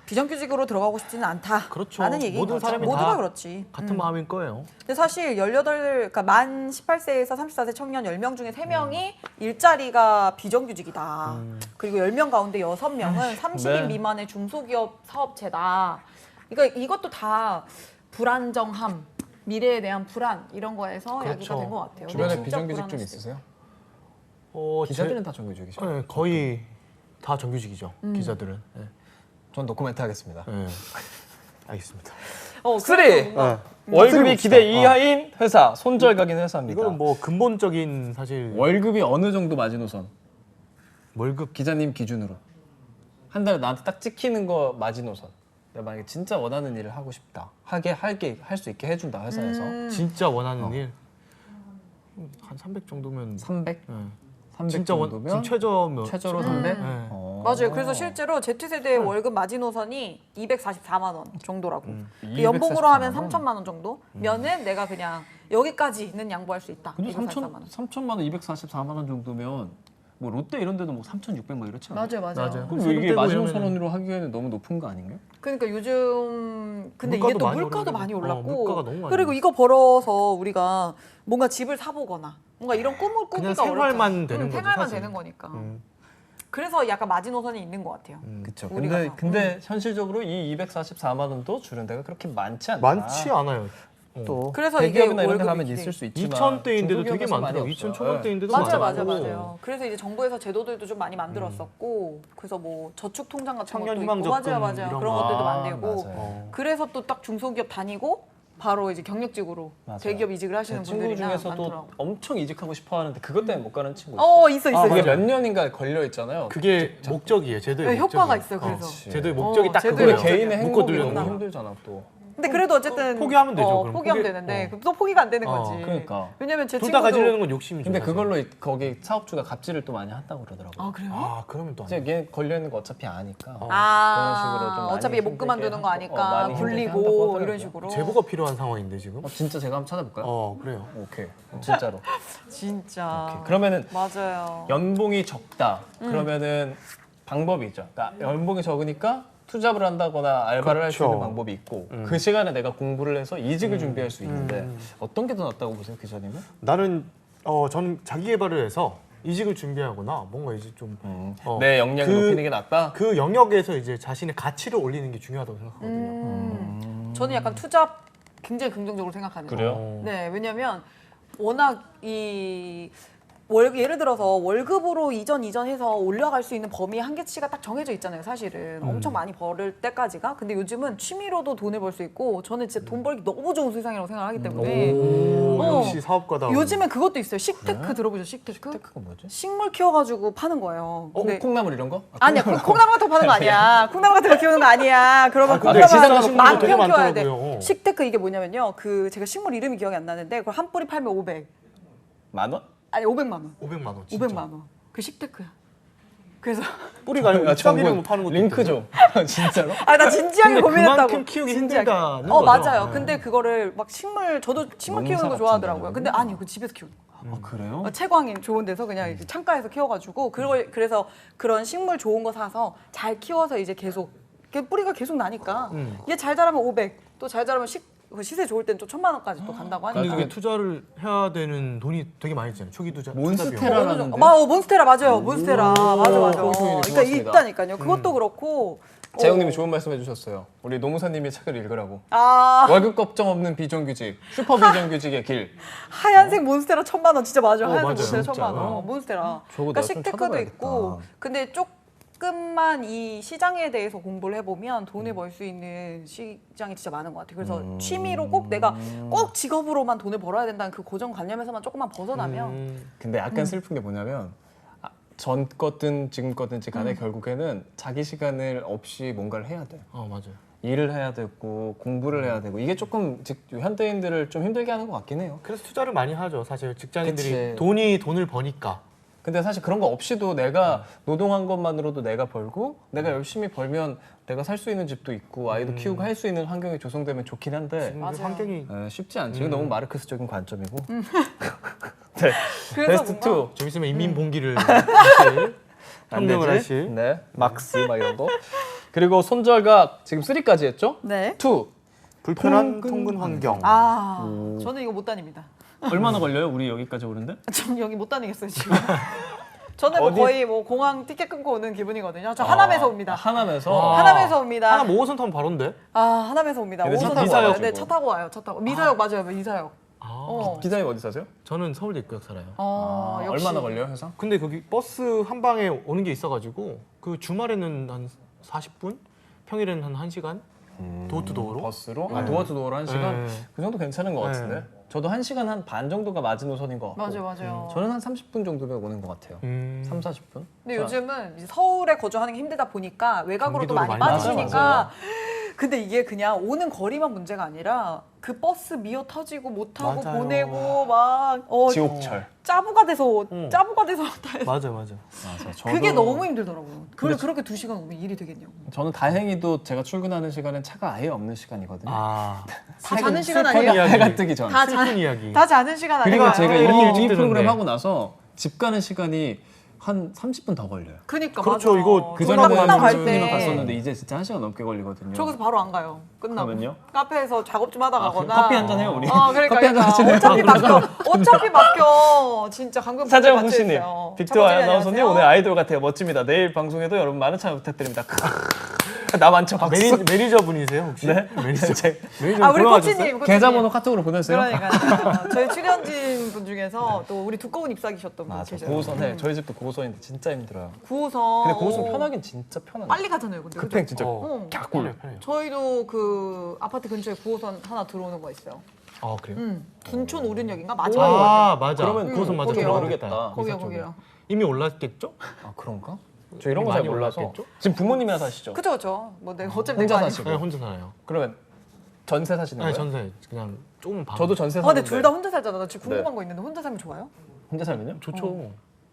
비정규직으로 들어가고 싶지는 않다. 그렇죠. 라는 얘기인 모든 거죠. 사람이 모두가 다 그렇지. 같은 마음일 거예요. 근데 사실 그러니까 만 18세에서 34세 청년 10명 중에 3명이 일자리가 비정규직이다. 그리고 10명 가운데 6명은 30인 네. 미만의 중소기업 사업체다. 그러니까 이것도 다 불안정함, 미래에 대한 불안 이런 거에서 그렇죠. 야기가 된 것 같아요. 근데 주변에 진짜 비정규직 불안할 좀 수도 있으세요? 제- 기자들은 다 정규직이죠. 네, 거의 다 정규직이죠. 기자들은. 네. 전 노코멘트 하겠습니다. 네. 알겠습니다. 있어요. 쓰리! 그래서 뭔가 월급이 봅시다. 기대 이하인 회사, 손절각인 회사입니다. 이거는 뭐 근본적인 사실 월급이 어느 정도 마지노선? 월급 기자님 기준으로. 한 달에 나한테 딱 찍히는 거 마지노선. 내가 만약에 진짜 원하는 일을 하고 싶다. 할 수 있게 해준다, 회사에서. 진짜 원하는 일. 한 300 정도면 300? 네. 300 진짜 정도면 지금 최저면 최저로 300? 네. 맞아요. 그래서 실제로 Z세대의 월급 마지노선이 244만 원 정도라고. 그 244만 연봉으로 하면 원? 3천만 원 정도면은 내가 그냥 여기까지는 양보할 수 있다. 근데 244만 원. 3천만 원, 244만 원 정도면 뭐 롯데 이런 데도 뭐 3,600 막 이렇지 않아요? 맞아요. 그럼 왜 이게 세금 마지노 떼고 선언으로 하기에는 너무 높은 거 아닌가요? 그러니까 요즘 근데 이게 물가도 또 많이 물가도 오르고 많이 물가가 올랐고 너무 많이 그리고 올랐어. 이거 벌어서 우리가 뭔가 집을 사보거나 뭔가 이런 꿈을 그냥 꾸기가 생활만 어렵잖아. 되는 거죠, 생활만 사실. 되는 거니까. 음. 그래서 약간 마지노선이 있는 것 같아요. 그렇죠. 우리가 근데 현실적으로 이 244만 원도 주는 데가 그렇게 많지 않다. 많지 않아요. 또 그래서 이게 대기업이나 이런 데 월급이 가면 되게- 있을 수 있지만 2,000대인데도 되게 중소기업에서 많이 많더라고요. 없어요. 2,000초반대인데도 맞아요. 그래서 이제 정부에서 제도들도 좀 많이 만들었었고 그래서 뭐 저축 통장 같은 청년 것도 희망 있고 적금 맞아요. 이런 그런 거. 것들도 아, 만들고 맞아요. 그래서 또 딱 중소기업 다니고 바로 이제 경력직으로 맞아요. 대기업 이직을 하시는 제 친구 분들이나 중에서도 많더라고. 엄청 이직하고 싶어 하는데 그것 때문에 못 가는 친구 있어요. 있어. 그게 맞아요. 몇 년인가 걸려 있잖아요. 그게 목적이에요. 제도의 네, 목적이에요. 효과가 있어요. 그래서. 그렇지. 제도의 목적이 딱 제도의 그게 그거예요. 개인의 행복이 묶어두려는 너무 거. 힘들잖아 또. 근데 그래도 어쨌든 포기하면 되죠, 그럼. 포기하면 포기- 되는데 또 포기가 안 되는 어, 거지. 그러니까. 왜냐면 제 둘 다 친구도 가지려는 건 욕심이죠. 근데 사실. 그걸로 거기 사업주가 갑질을 또 많이 한다고 그러더라고요. 아 그래요? 아, 그러면 또 안 이제 돼. 얘 걸려 있는 거 어차피 아니까. 그런 식으로 좀 어차피 많이 못 그만두는 거 힘들게 아니까 많이 힘들게 한다고 불리고 하더라고요. 이런 식으로. 제보가 필요한 상황인데 지금. 진짜 제가 한번 찾아볼까요? 그래요. 오케이. 진짜로. 진짜. 오케이. 그러면은 맞아요. 연봉이 적다. 그러면은 방법이 있죠. 그러니까 연봉이 적으니까 투잡을 한다거나 알바를 할 수 그렇죠. 있는 방법이 있고 그 시간에 내가 공부를 해서 이직을 준비할 수 있는데 어떤 게 더 낫다고 보세요, 기자님은? 나는 저는 자기 개발을 해서 이직을 준비하거나 뭔가 이제 좀 내 역량을 그- 높이는 게 낫다. 그 영역에서 이제 자신의 가치를 올리는 게 중요하다고 생각하거든요. 저는 약간 투잡 굉장히 긍정적으로 생각하는 그래요? 거예요. 네, 왜냐면 워낙 예를 들어서 월급으로 이전해서 올라갈 수 있는 범위 한계치가 딱 정해져 있잖아요, 사실은. 엄청 많이 벌을 때까지가. 근데 요즘은 취미로도 돈을 벌 수 있고 저는 진짜 돈 벌기 너무 좋은 세상이라고 생각하기 때문에 오, 어. 역시 사업가다. 요즘엔 그것도 있어요. 식테크 들어보죠, 식테크? 그거 뭐지? 식물 키워가지고 파는 거예요. 근데 콩나물 이런 거? 아니야, 콩나물 같은 거 파는 거 아니야. 콩나물 같은 거 키우는 거 아니야. 그러면 근데 비싼 콩나물 식물도 만 되게 평 키워야 돼. 많더라고요. 식테크 이게 뭐냐면요. 제가 식물 이름이 기억이 안 나는데 그걸 한 뿌리 팔면 500. 10,000원? 아니 500만 원. 500만 원. 진짜. 500만 원. 그 식테크야. 그래서 뿌리가 아니고 잎사귀로 파는 것도 링크 있던데. 좀. 진짜로? 나 진지하게 근데 고민했다고. 그만큼 키우기 진지하게. 힘들다는 맞아요. 거죠. 네. 근데 그거를 막 저도 식물 키우는 거 농사 좋아하더라고요. 같은 근데 아니, 그 집에서 키우는 거. 아, 그래요? 채광이 좋은 데서 그냥 이렇게 창가에서 키워가지고 그래서 그런 식물 좋은 거 사서 잘 키워서 이제 계속 뿌리가 계속 나니까 얘 잘 자라면 500, 또 잘 자라면 시세 좋을 땐 또 1,000만 원까지 또 간다고 근데 하니까. 그게 투자를 해야 되는 돈이 되게 많이 있잖아요. 초기 투자. 투자 비용. 몬스테라라는데? 몬스테라 맞아요. 몬스테라 맞아. 포인트 그러니까 고맙습니다. 있다니까요. 그것도 그렇고. 재영님이 좋은 말씀 해주셨어요. 우리 노무사님이 책을 읽으라고. 아 월급 걱정 없는 비정규직, 슈퍼 비정규직의 길. 하얀색 몬스테라 1,000만 원 진짜 맞아. 하얀색 맞아요. 몬스테라 1,000만 진짜요? 원. 몬스테라. 저거 그러니까 내가 좀 식테크도 찾아봐야겠다. 있고. 근데 조금만 이 시장에 대해서 공부를 해보면 돈을 벌 수 있는 시장이 진짜 많은 것 같아요. 그래서 취미로 꼭 내가 꼭 직업으로만 돈을 벌어야 된다는 그 고정관념에서만 조금만 벗어나면 근데 약간 슬픈 게 뭐냐면 전 거든 지금 거든지 간에 결국에는 자기 시간을 없이 뭔가를 해야 돼. 맞아요. 일을 해야 되고 공부를 해야 되고 이게 조금 현대인들을 좀 힘들게 하는 것 같긴 해요. 그래서 투자를 많이 하죠. 사실 직장인들이 그치. 돈을 버니까. 근데 사실 그런 거 없이도 내가 노동한 것만으로도 내가 벌고 내가 열심히 벌면 내가 살 수 있는 집도 있고 아이도 키우고 할 수 있는 환경이 조성되면 좋긴 한데 지금 맞아요. 환경이 쉽지 않지. 이거 너무 마르크스적인 관점이고. 네. 그래서 베스트 뭔가 2. 좀 있으면 인민봉기를 하실, 안 혁명을 되지? 하실. 네. 막스 막 이런 거. 그리고 손절각 지금 3까지 했죠? 네. 2. 불편한 통근 환경. 저는 이거 못 다닙니다. 얼마나 걸려요? 우리 여기까지 오는데? 전 여기 못 다니겠어요 지금. 저는 뭐 어디- 거의 뭐 공항 티켓 끊고 오는 기분이거든요. 저 하남에서 옵니다. 하남에서. 하남에서 옵니다. 하나 5호선 타면 바로인데? 하남에서 옵니다. 근데 차 5호선 타고 타고 와요. 와가지고. 네, 차 타고 와요. 차 타고. 미사역 맞아요. 미사역. 기자님 어디 사세요? 저는 서울대 입구역 살아요. 역시. 얼마나 걸려요, 회사? 근데 거기 버스 한 방에 오는 게 있어가지고 그 주말에는 한 40분? 평일에는 한 1시간? 도어투도어로? 버스로? 도어투도어로 1시간? 네. 그 정도 괜찮은 것 같은데. 네. 저도 1시간 한 반 정도가 마지노선인 것 같고. 맞아요. 저는 한 30분 정도면 오는 것 같아요. 3, 40분? 근데 요즘은 이제 서울에 거주하는 게 힘들다 보니까 외곽으로 또 경기도로 많이 많이 빠지시니까 맞아요. 근데 이게 그냥 오는 거리만 문제가 아니라 그 버스 미어 터지고 못 타고 맞아요. 보내고 막 지옥철. 짜부가 돼서 맞아. 맞아. 그게 너무 힘들더라고요. 그걸 그렇게 2시간 오면 일이 되겠냐고. 저는 다행히도 제가 출근하는 시간은 차가 아예 없는 시간이거든요. 아, 다 자는 시간 슬픈 아니에요? 이야기. 해가 뜨기 전. 슬픈 이야기. 다 자는 시간 그리고 아니에요? 제가 이렇게 일찍 이 프로그램 뜨는데. 하고 나서 집 가는 시간이 한 30분 더 걸려요. 그러니까 그렇죠. 맞아. 이거 그 저희가 전에는 끝나고 갈 30분이면 때 갔었는데 이제 진짜 1시간 넘게 걸리거든요. 저 그래서 바로 안 가요. 끝나고 그러면요? 카페에서 작업 좀 하다 가거나 커피 한잔 해요, 우리. 그러니까, 커피 한잔 하시네요. 어차피 맡겨. 진짜 강금 사장 홍씨님, 빅토아 아나운서님 오늘 아이돌 같아요. 멋집니다. 내일 방송에도 여러분 많은 참여 부탁드립니다. 나 많죠 박수. 매니저 분이세요 혹시? 네? 매니저. 매니저 아 우리 돌아가셨어요? 코치님. 계좌번호 카톡으로 보내주세요. 그러니까요. 저희 출연진 분 중에서 또 우리 두꺼운 잎사귀셨던 분 맞아. 계셔요. 9호선에 저희 집도 9호선인데 진짜 힘들어요. 9호선. 근데 9호선 편하긴 진짜 편하네. 빨리 가잖아요. 근데 급행 그죠? 진짜 어. 갸꿀. 편해요. 저희도 그 아파트 근처에 9호선 하나 들어오는 거 있어요. 아 그래요? 둔촌 오륜역인가 마지막인 것 같아요. 아 맞아. 그러면 그것은 맞아. 거기요. 모르겠다. 거기요. 이미 올랐겠죠? 아 그런가? 저 이런 거 잘 많이 몰라서. 올랐겠죠? 지금 부모님이랑 사시죠? 그쵸. 뭐 내가 어차피 혼자 내거 아니고. 사시고. 네, 혼자 살아요. 그러면 전세 사시는 네, 거예요? 전세 그냥 조금 방. 저도 전세 아 사는데. 근데 둘 다 혼자 살잖아. 나 지금 궁금한 네. 거 있는데 혼자 살면 좋아요? 혼자 살면요? 좋죠.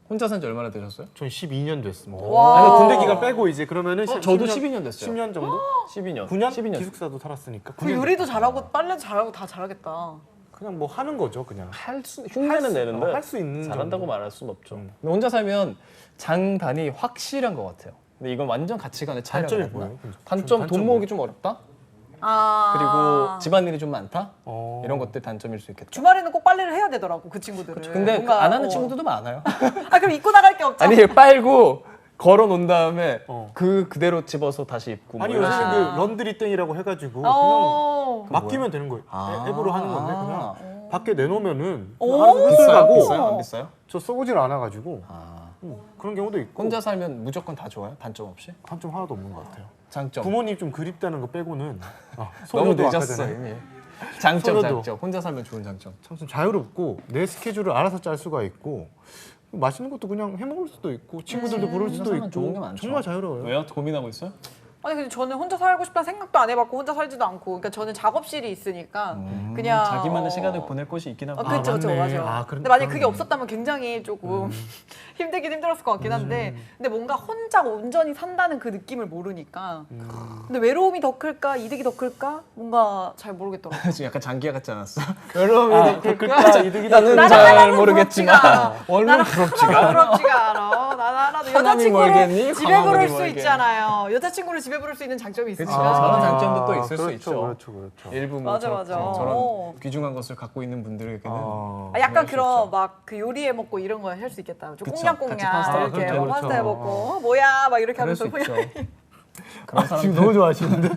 혼자 산 지 얼마나 되셨어요? 전 12년 됐습니다. 와. 아니, 군대 기간 빼고 이제 그러면은 저도 12년 됐어요. 10년 정도? 12년. 9년? 12년. 기숙사도 살았으니까. 그 9년 요리도 됐다. 잘하고 빨래도 잘하고 다 잘하겠다. 그냥 뭐 하는 거죠, 그냥. 흉내는 내는데 할 수 있는 잘한다고 정도. 말할 수는 없죠. 근데 혼자 살면 장단이 확실한 것 같아요. 근데 이건 완전 가치관의 차이라고 단점이 해야 되나? 뭐예요? 단점 돈 단점 모으기 좀 어렵다? 그리고 집안일이 좀 많다? 어. 이런 것들 단점일 수 있겠죠. 주말에는 꼭 빨래를 해야 되더라고 그 친구들은. 근데 뭔가, 안 하는 친구들도 많아요. 아 그럼 입고 나갈 게 없잖아. 아니 빨고 걸어 놓은 다음에 어. 그대로 집어서 다시 입고 아니 뭐 이런 요새는 식으로. 그 런드리 땡이라고 해가지고 어. 그냥 맡기면 되는 거예요. 아. 앱으로 하는 건데 그냥 밖에 내놓으면은 오. 알아서 흡수를 비싸요? 하고 비싸요? 안 비싸요? 저 써보질 않아가지고 아. 그런 경우도 있고 혼자 살면 무조건 다 좋아요? 단점 없이? 단점 하나도 없는 것 같아요. 장점. 부모님 좀 그립다는 거 빼고는 너무 소녀도 아까 늦었어 전에 이미. 장점 소녀도. 장점. 혼자 살면 좋은 장점. 참 자유롭고 내 스케줄을 알아서 짤 수가 있고 맛있는 것도 그냥 해 먹을 수도 있고 친구들도 부를 수도 살면 있고 좋은 게 많죠. 정말 자유로워요. 왜요? 고민하고 있어요? 아니 근데 저는 혼자 살고 싶다는 생각도 안 해봤고 혼자 살지도 않고 그러니까 저는 작업실이 있으니까 그냥 자기만의 시간을 보낼 곳이 있긴 하고. 그렇죠, 그렇죠, 맞네. 맞아. 아, 근데 만약 그게 그러네. 없었다면 굉장히 조금 힘들긴 힘들었을 것 같긴 한데, 근데 뭔가 혼자 온전히 산다는 그 느낌을 모르니까. 근데 외로움이 더 클까, 이득이 더 클까, 뭔가 잘 모르겠더라고. 지금 약간 장기야 같지 않았어? 외로움이 아, 더 클까? 클까? 이득이다. 나는 나는 잘 하나도 모르겠지만 부럽지가 얼마나 부럽지가. 부럽지가 않아. 나는 하나도 하나님 멀겠니? 여자친구를 집에 광화문이 부를 수 멀겠니? 있잖아요. 여자친구를 집에 부를 수 있는 장점이 그치. 있으니까. 저런 장점도 또 있을 수 그렇죠, 있죠. 그렇죠. 일부 뭐 맞아, 맞아. 저런 어. 귀중한 것을 갖고 있는 분들에게는 약간 그럴 수 그런 있죠. 막 그 요리해 먹고 이런 거 할 수 있겠다. 좀 그쵸. 꽁냥꽁냥 같이 파스타 이렇게 그렇죠, 뭐 그렇죠. 파스타 해 먹고 뭐야 막 이렇게 그럴 하면서 수 있죠. 그냥 그런 사람 지금 너무 좋아하시는데?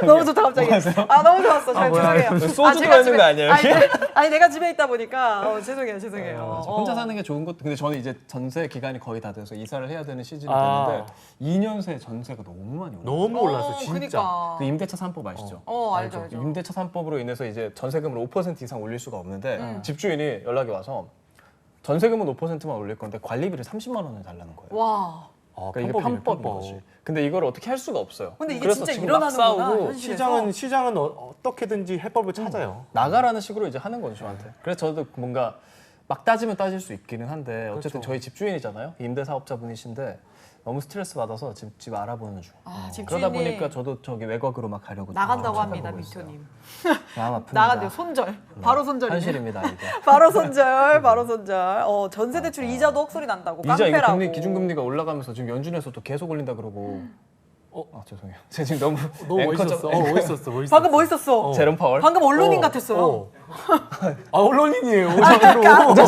너무 좋다 갑자기. 아 너무 좋았어. 잘 죄송해요. 소주 제가 들어있는 집에- 거 아니에요, 아니, 이게? 아니 내가 집에 있다 보니까 죄송해요. 혼자 사는 게 좋은 것도 근데 저는 이제 전세 기간이 거의 다 돼서 이사를 해야 되는 시즌이 아. 됐는데 2년 새 전세가 너무 많이 올라요. 너무 올랐어, 진짜. 그러니까. 그 임대차 3법 아시죠? 알죠. 임대차 3법으로 인해서 이제 전세금을 5% 이상 올릴 수가 없는데 집주인이 연락이 와서 전세금은 5%만 올릴 건데 관리비를 30만 원을 달라는 거예요. 와. 그러니까 이게 편법이네, 편법인 편법. 거지. 근데 이걸 어떻게 할 수가 없어요. 근데 이게 그래서 진짜 지금 막 일어나는구나, 싸우고 현실에서. 시장은 어떻게든지 해법을 찾아요. 나가라는 식으로 이제 하는 거죠 저한테. 그래서 저도 뭔가 막 따지면 따질 수 있기는 한데 어쨌든 저희 집주인이잖아요. 임대 사업자분이신데 너무 스트레스 받아서 집 알아보는 중. 집주인이 그러다 보니까 저도 저기 외곽으로 막 가려고 나간다고 좀 합니다, 찾아보고 있어요. 미토님. 마음 아픕니다. 나간대요. 손절. 바로 손절이네. 현실입니다 이게. 바로 손절. 바로 손절. 전세 대출 이자도 헛소리 난다고. 이자 이거 깡패라고. 금리 기준금리가 올라가면서 지금 연준에서도 계속 올린다 그러고. 죄송해요. 제가 지금 너무 너무 앵커죠. 멋있었어. 방금 뭐 있었어? 제롬 파월. 방금 언론인 같았어요. 언론인이에요.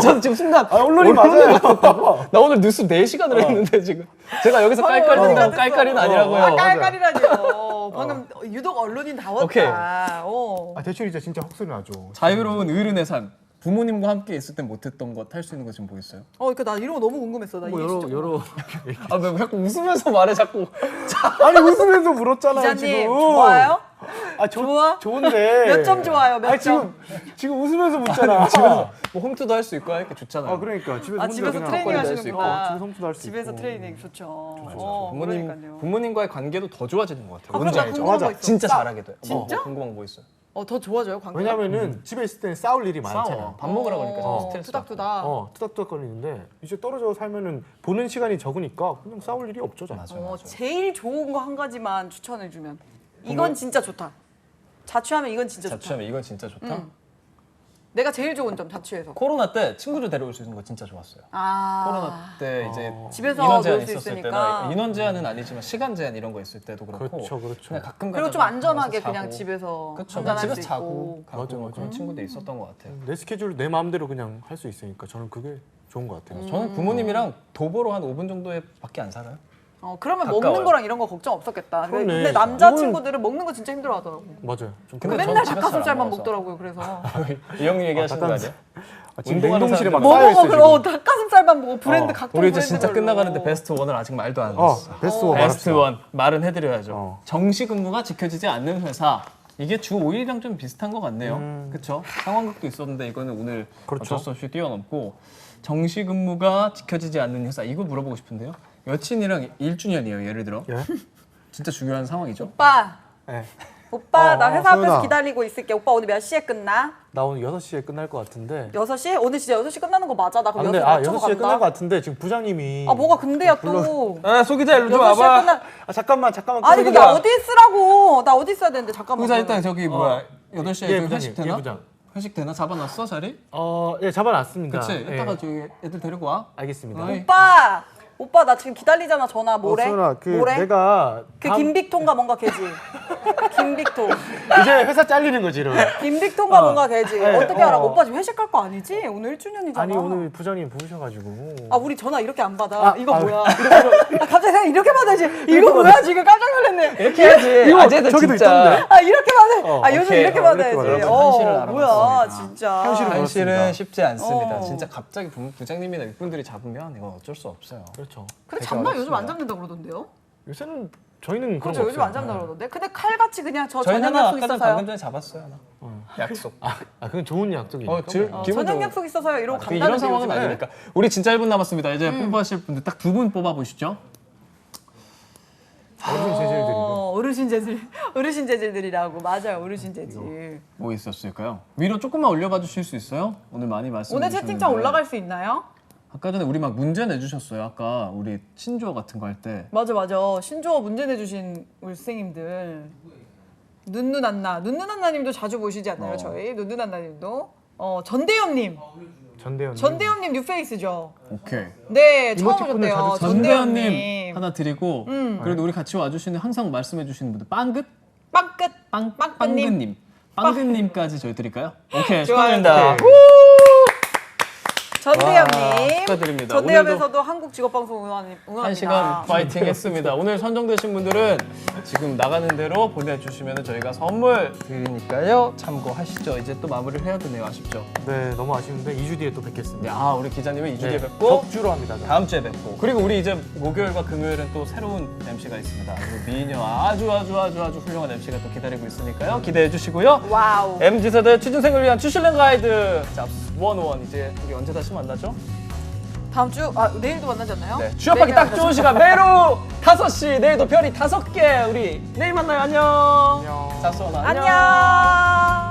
저는 지금 순간 언론인 맞아요. 나 오늘 뉴스 4시간을 했는데 지금 제가 여기서 깔깔대는 건 깔깔이는 아니라고요. 아, 깔깔이라니요. 방금 유독 언론인 다웠다. 오케이. 대출 이자 진짜 헛소리 나죠. 자유로운 어른의 삶. 부모님과 함께 있을 땐 못했던 것 할 수 있는 거 지금 뭐 있어요? 그러니까 나 이런 거 너무 궁금했어. 나 이게 진짜 여러 아, 왜 자꾸 웃으면서 말해 자꾸. 아니 웃으면서 물었잖아요 기자님 지금. 좋아요? 좋아? 좋은데. 몇 점 좋아요? 몇 아니, 점? 지금 웃으면서 묻잖아. 집에서 뭐 홈트도 할 수 있고 하니까 좋잖아요. 그러니까 집에서 아 혼자 집에서 그냥 트레이닝 할수 하시는구나. 집에서 홈트도 할 수 집에서 있고. 트레이닝 좋죠. 부모님과의 관계도 더 좋아지는 것 같아요. 그럼 뭔지 나 알죠? 궁금한 거 있어. 진짜 잘하게 돼요. 진짜? 뭐 궁금한 거 있어요? 더 좋아져요 관계가? 왜냐면은 집에 있을 때는 싸울 일이 많잖아. 싸워. 밥 먹으라 그러니까 스트레스 투닥투닥. 투닥투닥거리는데 이제 떨어져 살면은 보는 시간이 적으니까 그냥 싸울 일이 없죠. 잘. 맞아요. 제일 좋은 거 한 가지만 추천해주면 이건 진짜 좋다. 자취하면 이건 진짜 좋다. 자취하면 이건 진짜 좋다. 내가 제일 좋은 점 자취해서. 코로나 때 친구들 데려올 수 있는 거 진짜 좋았어요. 코로나 때 이제 집에서 인원 제한 놀수 있었을 있으니까. 때나 인원 제한은 아니지만 시간 제한 이런 거 있을 때도 그렇고 그렇죠. 그냥 가끔 그리고 좀 가다가 안전하게 가서 그냥 자고. 집에서 그쵸. 한잔할 집에서 수 자고 있고. 가고 맞아, 맞아. 그런 친구도 있었던 것 같아요. 내 스케줄 내 마음대로 그냥 할 수 있으니까 저는 그게 좋은 것 같아요. 저는 부모님이랑 도보로 한 5분 정도에 밖에 안 살아요. 그러면 가까워요. 먹는 거랑 이런 거 걱정 없었겠다. 그러네. 근데 남자 이건- 친구들은 먹는 거 진짜 힘들어하더라고. 맞아요. 좀 근데 맨날 전 집에서 잘안 닭가슴살만 먹어서. 먹더라고요. 그래서 이 형님 얘기하시는 거 닭가슴살. 아니에요? 지금 운동하는 냉동실에 막 사람들 쌓여 있어 먹어 지금. 닭가슴살만 먹어 브랜드 각종 우리 이제 브랜드별로. 진짜 끝나가는데 베스트 1을 아직 말도 안 했어. 베스트 원 베스트 말합시다. 1 말은 해드려야죠. 어. 정시 근무가 지켜지지 않는 회사. 이게 주 5일이랑 좀 비슷한 것 같네요. 그렇죠? 상황극도 있었는데 이거는 오늘 그렇죠. 어쩔 수 없이 뛰어넘고 정시 근무가 지켜지지 않는 회사. 이거 물어보고 싶은데요. 여친이랑 1주년이에요. 예를 들어. 예? 진짜 중요한 상황이죠. 오빠 네. 오빠 나 회사 앞에서 소연아. 기다리고 있을게. 오빠 오늘 몇 시에 끝나? 나 오늘 6시에 끝날 것 같은데. 6시? 오늘 진짜 6시 끝나는 거 맞아? 나 그럼 근데 6시 맞춰서 6시에 끝날 것 간다. 같은데 지금 부장님이 뭐가 근데야 또. 아, 소기자 일로 좀 6시에 와봐. 끝나. 잠깐만 아니 근데 소기자. 어디 있으라고? 나 어디 있어야 되는데 잠깐만. 소기자 일단 저기 뭐야 8시에 예, 그 부장님, 회식 예, 되나? 부장. 회식 되나? 잡아놨어 자리? 예, 잡아놨습니다. 그치? 예. 이따가 저기 애들 데리고 와. 알겠습니다. 어이. 오빠 나 지금 기다리잖아 전화. 뭐래? 수연아, 뭐래? 내가 그 다음- 김빅통가 뭔가 걔지. 김빅통. 이제 회사 잘리는 거지, 이러면. 김빅통가 뭔가 걔지. 네, 어떻게 알아? 어. 오빠 지금 회식할 거 아니지? 오늘 1주년이잖아. 아니 오늘 부장님 부르셔가지고. 우리 전화 이렇게 안 받아. 이거 뭐야? 갑자기 생각 이렇게 받아야지. 이거 뭐야? 지금 깜짝 놀랐네. 이렇게 해야지. 아재들 저기도 진짜. 이렇게 받아. 요즘 오케이. 이렇게 어, 받아야지. 이렇게 받아야지. 현실을 뭐야? 알아봤습니다. 진짜. 현실을 현실은 그렇습니다. 쉽지 않습니다. 어. 진짜 갑자기 부장님이나 윗분들이 잡으면 이건 어쩔 수 없어요. 그렇죠. 근데 되게 잡나 요즘 안 어렵습니다. 잡는다 그러던데요? 요새는 저희는 그런 그렇죠. 거 요즘 없어요. 안 잡는다 그러던데. 근데 칼같이 그냥 저 저희는 저녁 하나 약속 아까 전 있어서요. 방금 전에 잡았어요 하나. 약속. 그건 좋은 약속이니까. 기분 저녁 좋은- 약속 있어서요. 이러고 근데 간다는데 이런 상황은 요즘에. 아니니까. 우리 진짜 1분 남았습니다. 이제 뽑아실 분들 딱 2분 뽑아보시죠. 어르신 재질들이. 어르신 재질들이라고. 맞아요. 어르신 재질. 뭐 있었을까요? 위로 조금만 올려봐 주실 수 있어요? 오늘 많이 말씀해 오늘 주셨는데. 채팅창 올라갈 수 있나요? 아까 전에 우리 막 문제 내주셨어요. 아까 우리 신조어 같은 거 할 때. 맞아. 신조어 문제 내주신 우리 선생님들. 눈누난나님도 자주 보시지 않나요? 저희 눈누난나님도. 전대현님. 전대현님 뉴페이스죠. 오케이. 네, 처음 이모티콘을 오셨대요. 자주 전대현님 하나 드리고 그래도 우리 같이 와주시는 항상 말씀해 주시는 분들 빵긋? 빵끝. 빵긋님. 빵긋님까지 저희 드릴까요? 오케이. 좋아요. 축하드립니다. 전대현님. 축하드립니다. 전대현에서도 한국 직업방송 응원합니다. 1시간 파이팅 했습니다. 오늘 선정되신 분들은 지금 나가는 대로 보내주시면 저희가 선물 드리니까요. 참고하시죠. 이제 또 마무리를 해야 되네요. 아쉽죠? 네, 너무 아쉬운데 2주 뒤에 또 뵙겠습니다. 네, 우리 기자님은 2주 뒤에 네, 뵙고 격주로 합니다. 저는. 다음 주에 뵙고 그리고 우리 이제 목요일과 금요일은 또 새로운 MC가 있습니다. 그리고 미녀 아주 훌륭한 MC가 또 기다리고 있으니까요. 기대해 주시고요. 와우. MZ세대 취준생을 위한 취실랭 가이드 잡스 101 이제 우리 언제 다시 만나죠? 다음 주 내일도 만나지 않나요? 네, 취업하기 딱 좋은 시간 매일 오후 5시 내일도 별이 5개 우리 내일 만나요. 안녕. 안녕. 잡스 101 안녕.